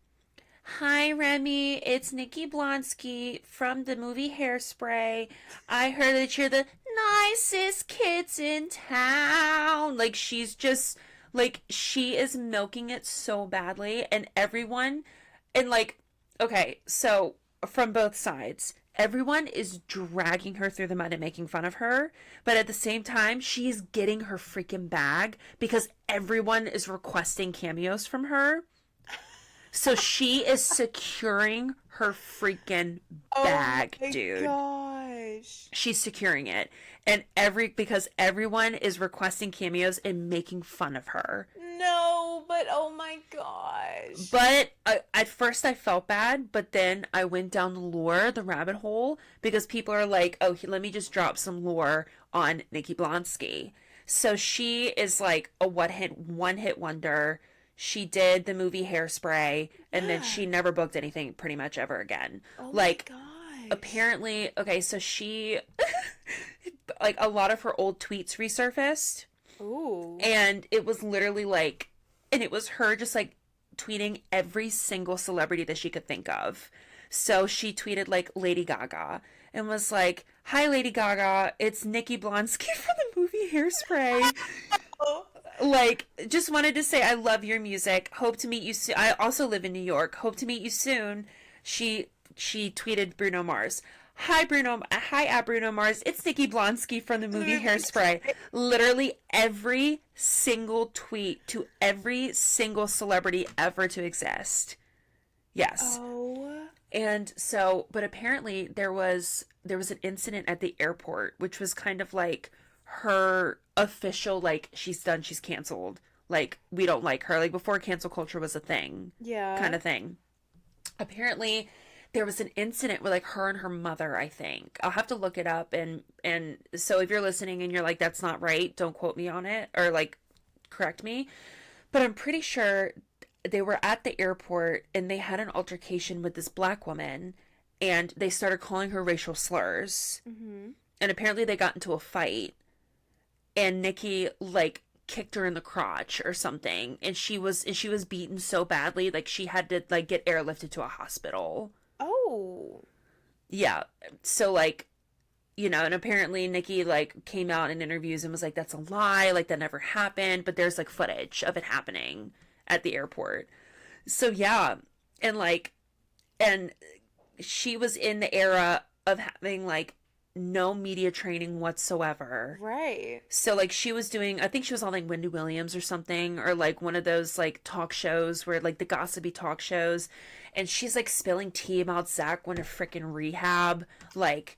"Hi Remy, it's Nikki Blonsky from the movie Hairspray. I heard that you're the nicest kids in town." Like she's just like she is milking it so badly, and everyone, and like, okay, so from both sides, everyone is dragging her through the mud and making fun of her, but at the same time she is getting her freaking bag because everyone is requesting cameos from her. So she is securing her freaking bag, dude. Oh my gosh. She's securing it. And because everyone is requesting cameos and making fun of her. No, but oh my gosh. But at first I felt bad, but then I went down the rabbit hole, because people are like, oh, let me just drop some lore on Nikki Blonsky. So she is like a one hit wonder. She did the movie Hairspray, and then Yeah. she never booked anything pretty much ever again. Oh my Like, gosh. apparently, okay, so she, like, a lot of her old tweets resurfaced, Ooh. and it was literally like, and it was her just like tweeting every single celebrity that she could think of. So she tweeted like Lady Gaga and was like, "Hi Lady Gaga, it's Nikki Blonsky from the movie Hairspray. Oh. Like, just wanted to say I love your music. Hope to meet you soon. I also live in New York. Hope to meet you soon." She tweeted Bruno Mars. Hi at Bruno Mars. It's Nikki Blonsky from the movie Hairspray. Literally every single tweet to every single celebrity ever to exist. Yes. Oh. And so, but apparently there was an incident at the airport, which was kind of like her official, like, she's done, she's canceled. Like, we don't like her. Like, before cancel culture was a thing, kind Yeah. of thing. Apparently there was an incident with like her and her mother, I think. I'll have to look it up, and so if you're listening and you're like, that's not right, don't quote me on it, or like correct me. But I'm pretty sure they were at the airport and they had an altercation with this black woman, and they started calling her racial slurs. Mm-hmm. And apparently they got into a fight, and Nikki like kicked her in the crotch or something, and she was beaten so badly, like she had to like get airlifted to a hospital. Oh. Yeah. So like, and apparently Nikki like came out in interviews and was like, that's a lie, like that never happened, but there's like footage of it happening at the airport. So yeah. And like, and she was in the era of having like no media training whatsoever. Right. So like she was doing, I think she was on like Wendy Williams or something, or like one of those like talk shows where like the gossipy talk shows, and she's like spilling tea about Zach going to freaking rehab, like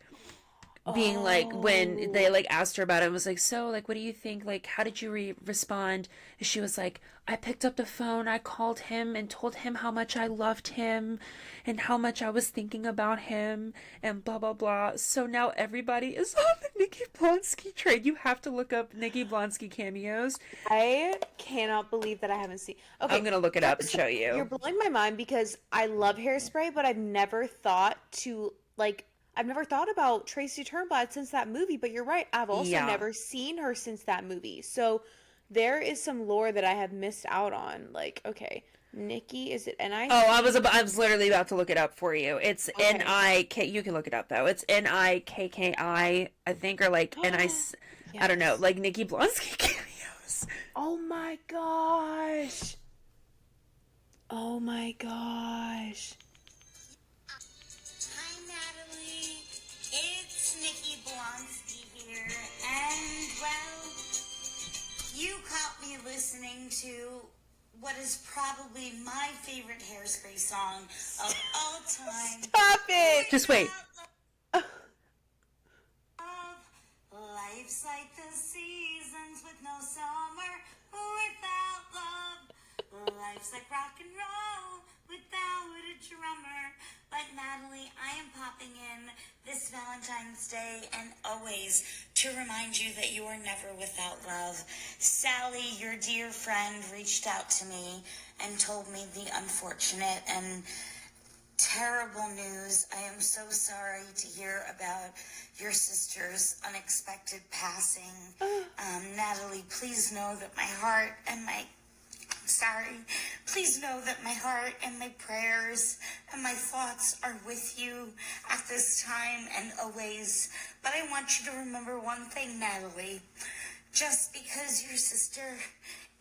being like, when they Oh. like asked her about it, and was like, so like what do you think, like how did you respond? And she was like, I picked up the phone, I called him and told him how much I loved him and how much I was thinking about him and blah blah blah. So now everybody is on the Nikki Blonsky train. You have to look up Nikki Blonsky cameos. I cannot believe that I haven't seen. I'm Okay, gonna look it up and so show you're you. blowing my mind because I love Hairspray, but I've never thought to like I've never thought about Tracy Turnblad since that movie, but you're right. I've also Yeah. never seen her since that movie. So there is some lore that I have missed out on. Like, okay, Nikki, is it Oh, I NIC? was I was literally about to look it up for you. It's Okay. Nik. You can look it up though. It's Nikki, I think, or like Ni. I don't know, Yes. like Nikki Blonsky cameos. Oh my gosh. Oh my gosh. Hi, Natalie. It's Nikki Blonsky here. And, well, you caught me listening to what is probably my favorite Hairspray song of all time. Stop it. Just wait. Life's like the seasons with no summer without love. Life's like rock and roll without a drummer. But Natalie, I am popping in this Valentine's Day and always to remind you that you are never without love. Sally, your dear friend, reached out to me and told me the unfortunate and terrible news. I am so sorry to hear about your sister's unexpected passing. Natalie, please know that my heart and my please know that my heart and my prayers and my thoughts are with you at this time and always. But I want you to remember one thing, Natalie. Just because your sister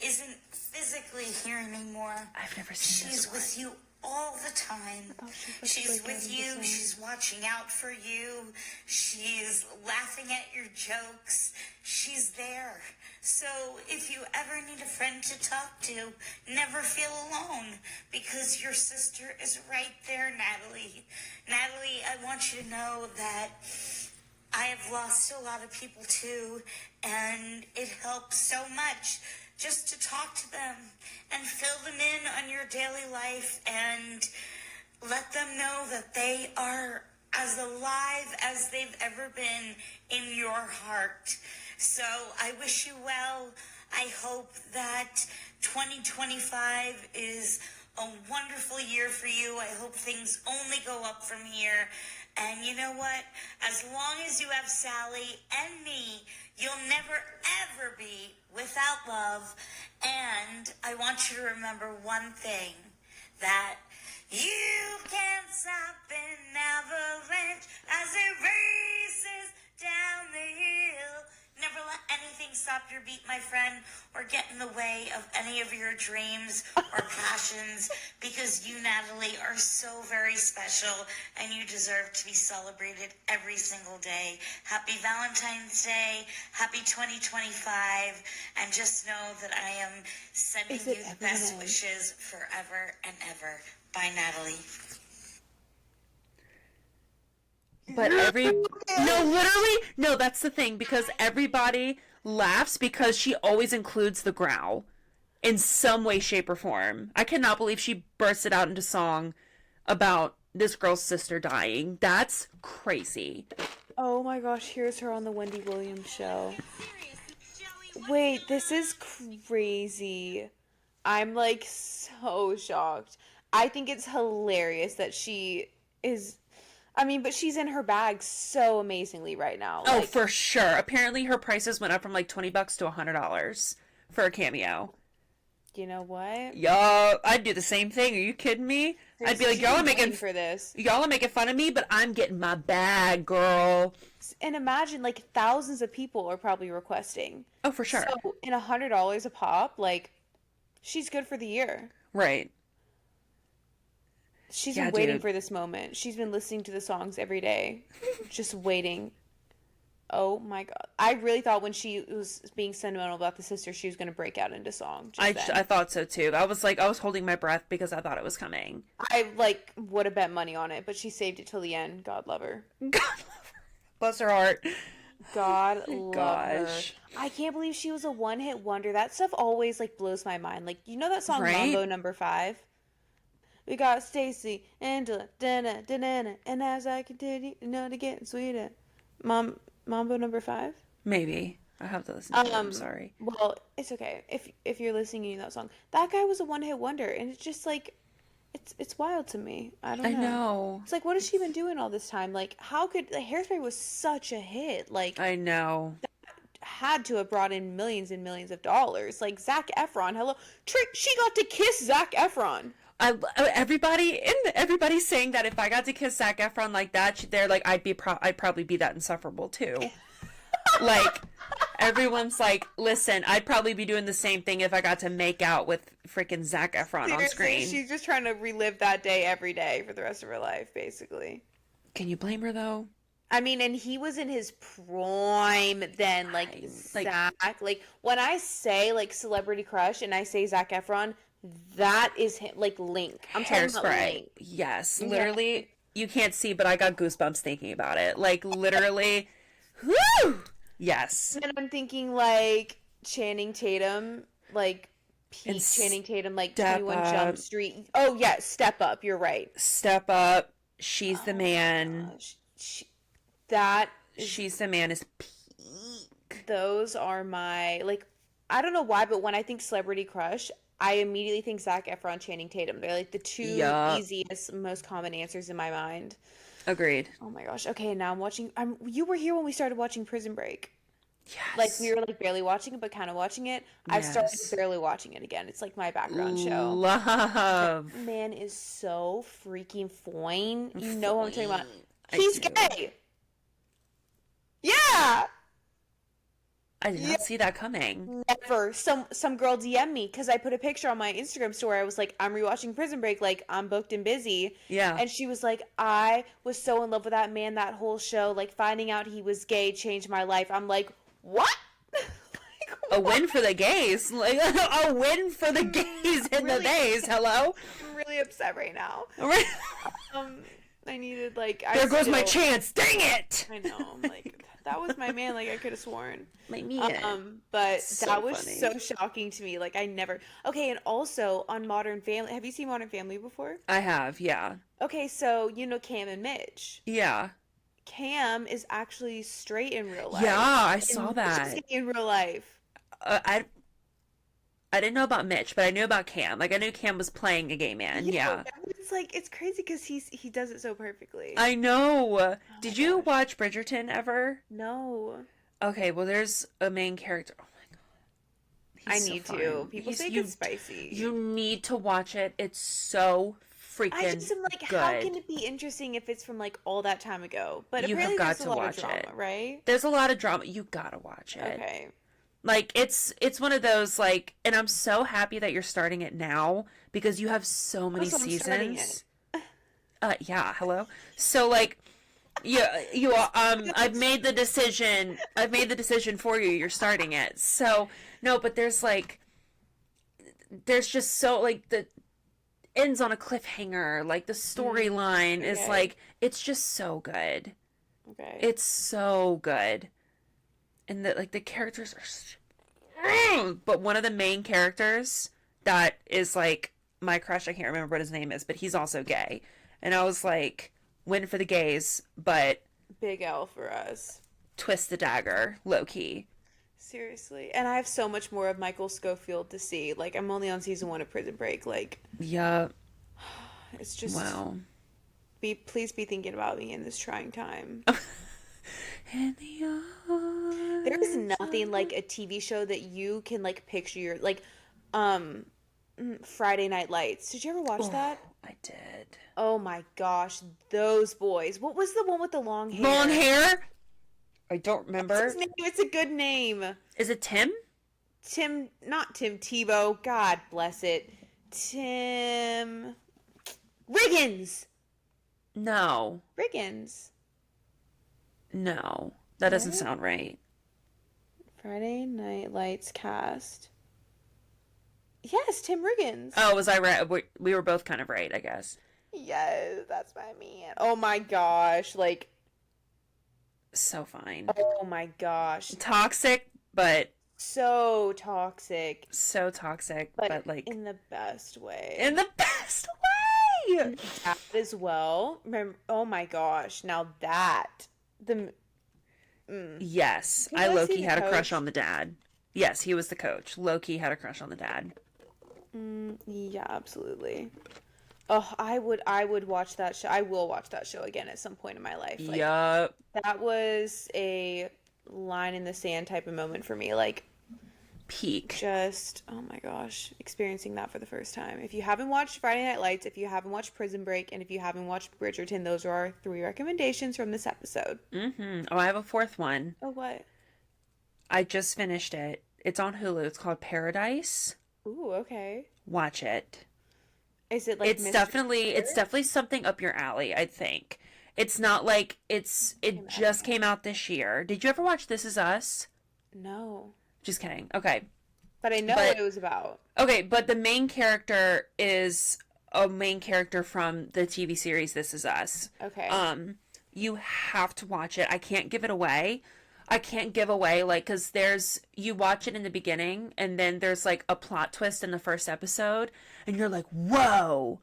isn't physically here anymore, I've never seen she's this with you all the time. thought she was She's like with getting you. the same. She's watching out for you. She's laughing at your jokes. She's there. So if you ever need a friend to talk to, never feel alone because your sister is right there, Natalie. Natalie, I want you to know that I have lost a lot of people too, and it helps so much just to talk to them and fill them in on your daily life and let them know that they are as alive as they've ever been in your heart. So I wish you well. I hope that 2025 is a wonderful year for you. I hope things only go up from here. And you know what? As long as you have Sally and me, you'll never, ever be without love. And I want you to remember one thing, that you can't stop an avalanche as it races down the hill. Never let anything stop your beat, my friend, or get in the way of any of your dreams or passions, because you, Natalie, are so very special and you deserve to be celebrated every single day. Happy Valentine's Day, happy 2025, and just know that I am sending you the best wishes forever and ever. Bye, Natalie. But no, that's the thing, because everybody laughs because she always includes the growl in some way, shape, or form. I cannot believe she bursted out into song about this girl's sister dying. That's crazy. Oh my gosh, here's her on the Wendy Williams show. Wait, this is crazy. I'm like so shocked. I think it's hilarious that she is... but she's in her bag so amazingly right now. Oh, for sure. Apparently her prices went up from like $20 to $100 for a cameo. You know what? Yo, I'd do the same thing. Are you kidding me? I'd be like, y'all are making fun of me, but I'm getting my bag, girl. And imagine, like, thousands of people are probably requesting. Oh, for sure. So, in $100 a pop, like, she's good for the year. Right. She's been waiting for this moment. She's been listening to the songs every day. Just waiting. Oh my god. I really thought when she was being sentimental about the sister, she was going to break out into song. I thought so too. I was holding my breath because I thought it was coming. I, would have bet money on it, but she saved it till the end. God love her. God love her. Bless her heart. God love her. I can't believe she was a one-hit wonder. That stuff always, blows my mind. You know that song, right? Mambo Number 5? We got Stacy, Angela, Dana, and as I continue, to get sweeter. Mambo Number 5? Maybe. I have to listen to it. I'm sorry. Well, it's okay. If you're listening and you know that song. That guy was a one-hit wonder, and it's just, it's wild to me. I don't know. I know. It's what has she been doing all this time? How could... Hairspray was such a hit. I know. Had to have brought in millions and millions of dollars. Zac Efron, hello. She got to kiss Zac Efron. Everybody's saying that if I got to kiss Zac Efron like that, they're like, I'd probably be that insufferable too. Everyone's like, listen, I'd probably be doing the same thing if I got to make out with freaking Zac Efron on screen. She's just trying to relive that day every day for the rest of her life, basically. Can you blame her though? And he was in his prime then, Zac. When I say celebrity crush and I say Zac Efron, that is him, Link. I'm talking about Link. Yes, literally, you can't see, but I got goosebumps thinking about it. Literally, whoo! Yes. And I'm thinking, Channing Tatum, peak Channing Tatum, 21 Jump Street. Oh, yeah, Step Up, you're right. Step Up, She's the Man. She's the Man is peak. Those are my, I don't know why, but when I think celebrity crush, I immediately think Zac Efron, Channing Tatum. They're the two easiest, most common answers in my mind. Agreed. Oh my gosh. Okay, now I'm watching. You were here when we started watching Prison Break. Yes. We were barely watching it, but kind of watching it. I've started barely watching it again. It's my background show. Love. That man is so freaking fine. You know what I'm talking about. He's gay. Yeah. I did not see that coming. Never. Some girl DM'd me because I put a picture on my Instagram story. I was like, I'm rewatching Prison Break. I'm booked and busy. Yeah. And she was like, I was so in love with that man that whole show. Finding out he was gay changed my life. I'm like, what? A win for the gays. A win for the gays in the days. Hello? I'm really upset right now. I needed, there goes my chance. Dang it! I know. I'm That was my man. Like I could have sworn. My man. But So that was funny. so shocking to me. Like I never. Okay, and also on Modern Family, have you seen Modern Family before? I have, yeah. Okay, so you know Cam and Mitch. Yeah. Cam is actually straight in real life. Yeah, I saw And Mitch is that. gay in real life. I didn't know about Mitch, but I knew about Cam. Like I knew Cam was playing a gay man. Yeah, Yeah. it's like it's crazy because he does it so perfectly. I know. Oh my Did you gosh. watch Bridgerton ever? No, Okay, well there's a main character. Oh my God. I He's so need fine. to. People He's say you it's spicy. you need to watch it. It's so I just freaking am like, how can good. it be interesting if it's from like all that time ago? But You have apparently got there's a to lot of watch drama, it. right? There's a lot of drama. You gotta watch it. Okay. Like it's one of those like, and I'm so happy that you're starting it now because you have so many Also, I'm starting it. seasons. Yeah, hello. So like, I've made the decision. I've made the decision for you. You're starting it. So no, but there's just so like the ends on a cliffhanger. Like the storyline is Okay. like it's just so good. Okay. It's so good. And the characters are but one of the main characters that is like my crush, I can't remember what his name is, but he's also gay. And I was like, win for the gays, but Big L for us. twist the dagger, low key. Seriously. And I have so much more of Michael Scofield to see. Like I'm only on season 1 of Prison Break. Like Yeah. it's just Wow. please be thinking about me in this trying time. In the There is arms nothing like a TV show that you can like picture your like um Friday Night Lights. Did you ever watch that? I did. Oh my gosh, those boys. What was the one with the long hair? Long hair? I don't What's remember. his name? It's a good name. Is it Tim? Tim, not Tim Tebow. God bless it. Tim Riggins. No. Riggins. No. That doesn't Right? sound right. Friday Night Lights cast. Yes, Tim Riggins. Oh, was I right? We were both kind of right, I guess. Yes, that's my man. Oh my gosh. Like, So fine. oh my gosh. Toxic, but So toxic, so toxic, but like in the best way. in the best way. That as well. Remember, oh my gosh. Now that the Yes, Who I was low-key he, the had a crush coach? on the dad. Yes, he was the coach. Low-key had a crush on the dad. yeah, absolutely. Oh, I would watch that show. I will watch that show again at some point in my life. Like Yup. that was a line in the sand type of moment for me. Like Peak. just oh my gosh, experiencing that for the first time. If you haven't watched Friday Night Lights, if you haven't watched Prison Break, and if you haven't watched Bridgerton, those are our 3 recommendations from this episode. Oh, I have a fourth one. Oh, what? I just finished it. It's on Hulu. It's called Paradise. Ooh, okay. Watch it. Is it like It's definitely something up your alley, I think. It's not like it just came out this year. Did you ever watch This Is Us? No. Just kidding. Okay. But I know But- what it was about. Okay, but the main character is a main character from the TV series This Is Us. Okay. You have to watch it. I can't give it away. I can't give away like cuz you watch it in the beginning and then there's like a plot twist in the first episode and you're like, "Whoa."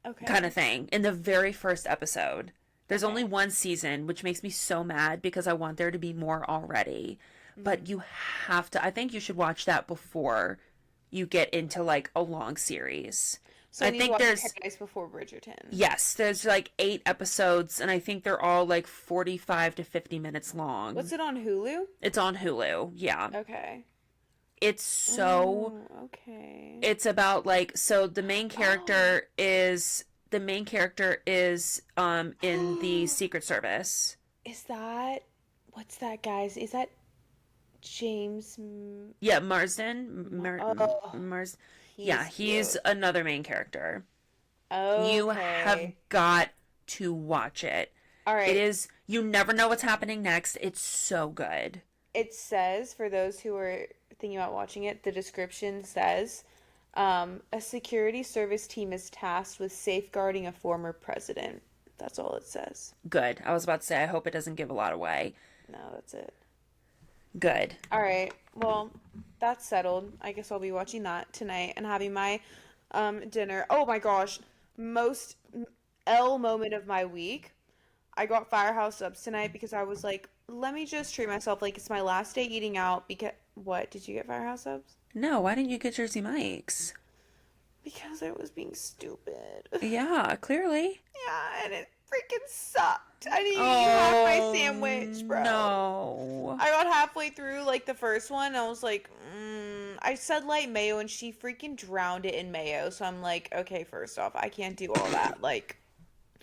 Okay. Kind of thing in the very first episode. There's only one season, which makes me so mad because I want there to be more already. But you have to, I think you should watch that before you get into like a long series. So I you need to think watch there's, Paradise before Bridgerton. yes, there's like 8 episodes and I think they're all like 45 to 50 minutes long. What's it on Hulu? It's on Hulu. Yeah. Okay. It's so, Oh, okay. it's about like, so the main character is in the Secret Service. Is that what's that guy's? Is that James? Yeah, Marsden. Oh, Mars. Yeah, he's cute. another main character. Okay. You have got to watch it. All right. It is. You never know what's happening next. It's so good. It says, for those who are thinking about watching it, the description says, a security service team is tasked with safeguarding a former president. That's all it says. Good. I was about to say. I hope it doesn't give a lot away. No, that's it. Good. All right. Well, that's settled. I guess I'll be watching that tonight and having my dinner. Oh my gosh. Most L moment of my week. I got Firehouse Subs tonight because I was like, let me just treat myself like it's my last day eating out because what? Did you get Firehouse Subs? No, why didn't you get Jersey Mike's? Because I was being stupid. Yeah, clearly. Yeah, and it freaking sucked. I didn't even eat half my Oh, sandwich, bro. no. I got halfway through like the first one, and I was like, I said light mayo, and she freaking drowned it in mayo. So I'm like, okay, first off, I can't do all that. Like,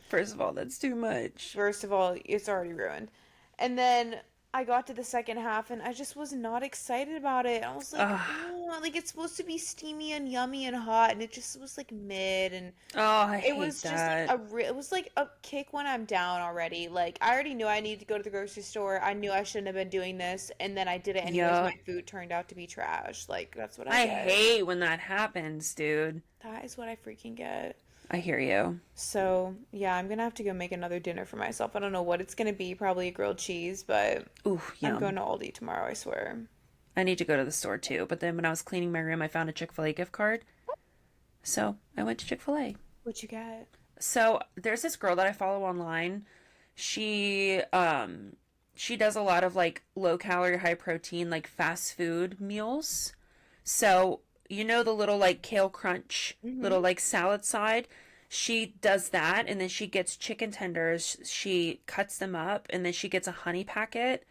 First of all, that's too much. first of all, it's already ruined. And then I got to the second half, and I just was not excited about it. I was like, Ugh. oh, like it's supposed to be steamy and yummy and hot, and it just was like mid and. Oh, I It hate was just that. like it was like a kick when I'm down already. Like I already knew I needed to go to the grocery store. I knew I shouldn't have been doing this, and then I did it anyways. Yup. My food turned out to be trash. Like that's what I get. hate when that happens, dude. That is what I freaking get. I hear you. So yeah, I'm gonna have to go make another dinner for myself. I don't know what it's gonna be. Probably a grilled cheese, but Ooh, I'm yum. going to Aldi tomorrow. I swear. I need to go to the store too, but then when I was cleaning my room, I found a Chick-fil-A gift card. So I went to Chick-fil-A. What you got? So there's this girl that I follow online. She does a lot of like low calorie, high protein, like fast food meals. So, you know the little like kale crunch, little like salad side? She does that and then she gets chicken tenders, she cuts them up and then she gets a honey packet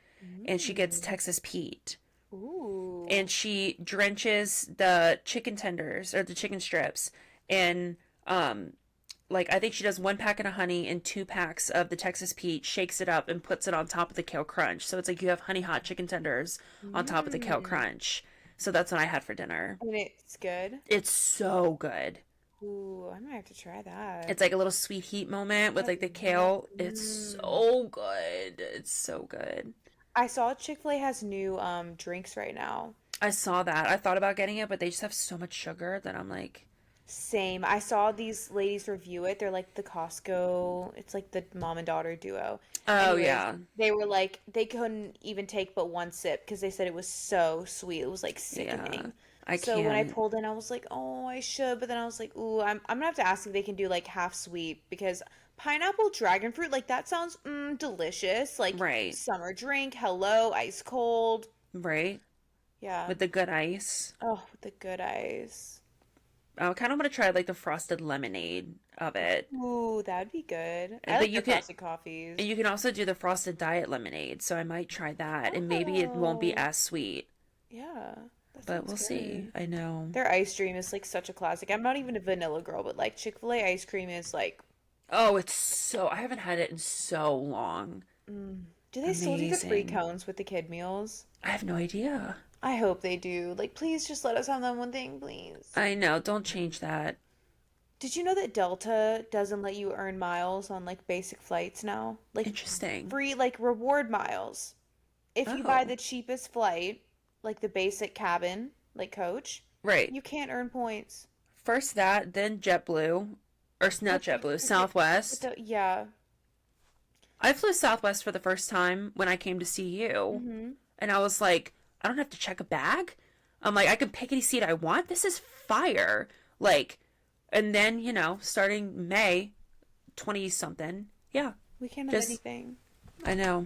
and she gets Texas Pete. Ooh. And she drenches the chicken tenders or the chicken strips in like I think she does 1 packet of honey and 2 packs of the Texas Pete, shakes it up and puts it on top of the kale crunch. So it's like you have honey hot chicken tenders on top of the kale crunch. So that's what I had for dinner. And it's good. It's so good. Ooh, I might have to try that. It's like a little sweet heat moment with like the kale. It's so good. It's so good. I saw Chick-fil-A has new drinks right now. I saw that. I thought about getting it, but they just have so much sugar that I'm like, Same. I saw these ladies review it. They're like the Costco. It's like the mom and daughter duo. oh Anyways, yeah. they were like they couldn't even take but one sip because they said it was so sweet. It was like Yeah. sickening. I So when I can't. pulled in, I was like, oh, I should. But then I was like, ooh, I'm gonna have to ask if they can do like half sweet because pineapple dragon fruit, like that sounds delicious. Like Right. summer drink, hello, ice cold. Right? Yeah. With the good ice. Oh, the good ice. I kind of want to try like the frosted lemonade of it. Ooh, that'd be good. I But like you the can frosted coffees. you can also do the frosted diet lemonade, so I might try that and maybe it won't be Oh, as sweet, yeah, that but sounds we'll see. good. I know. Their ice cream is like such a classic. I'm not even a vanilla girl, but like Chick-fil-A ice cream is like, Oh, it's so I haven't had it in so long. do they still do the free Amazing. cones with the kid meals? I have no idea. I hope they do. Like, please just let us have that one thing, please. I know. Don't change that. Did you know that Delta doesn't let you earn miles on like basic flights now? Like Interesting. free like reward miles. If you buy Oh, the cheapest flight, like the basic cabin, like coach, right. you can't earn points. First that, then JetBlue, or not With JetBlue, the, with Southwest. the yeah. I flew Southwest for the first time when I came to see you, Mm-hmm. and I was like, I don't have to check a bag. I'm like, I can pick any seat I want. This is fire. Like, and then, starting May 20 something. Yeah, We can't have just, anything. I know.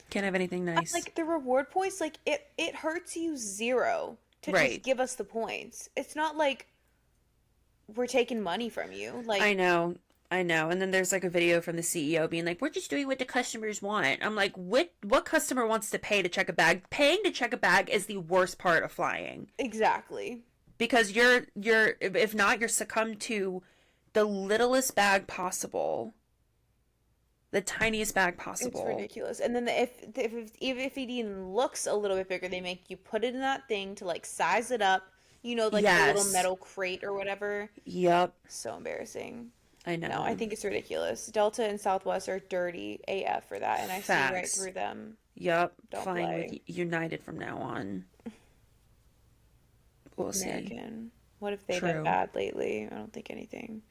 Can't have anything nice. Like the reward points, like it hurts you zero to just Right. give us the points. It's not like we're taking money from you. Like I know. I know. And then there's like a video from the CEO being like, we're just doing what the customers want. I'm like, what customer wants to pay to check a bag? Paying to check a bag is the worst part of flying. exactly. Because if not, you're succumbed to the littlest bag possible. The tiniest bag It's possible. ridiculous. And then if it even looks a little bit bigger, they make you put it in that thing to like size it up. You know, like the little Yes. metal crate or whatever. Yep. So embarrassing. I No, I know. think it's ridiculous. Delta and Southwest are dirty AF for that, and I see right Facts. through them. Yep. Don't Flying with play. United from now on. We'll see. American. What have they done True. bad lately? I don't think anything.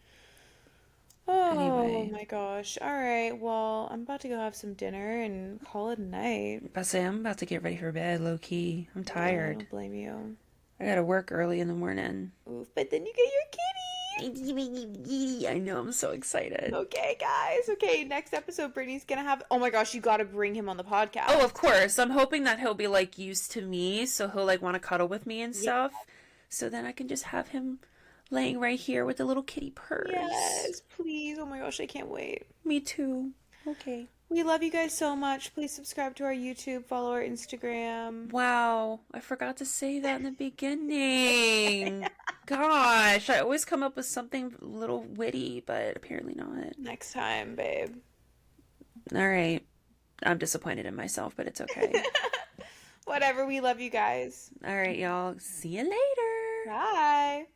Oh Anyway, my gosh. All right. Well, I'm about to go have some dinner and call it a night. I'm about to get ready for bed, low key. I'm Yeah, I tired. don't blame you. I gotta work early in the morning. Oof, but then you get your kitty. I know, I'm so excited. Okay, guys. Okay, next episode, Brittany's gonna have. Oh my gosh, you gotta bring him on the podcast. Oh, of course. I'm hoping that he'll be like used to me, so he'll like want to cuddle with me and Yeah. stuff. So then I can just have him laying right here with the little kitty purse. Yes, please. Oh my gosh, I can't wait. Me too. Okay. We love you guys so much. Please subscribe to our YouTube, follow our Instagram. Wow, I forgot to say that in the beginning. Gosh, I always come up with something a little witty, but apparently not. Next time, babe. All right. I'm disappointed in myself, but it's okay. Whatever, we love you guys. All right, y'all. See you later. Bye.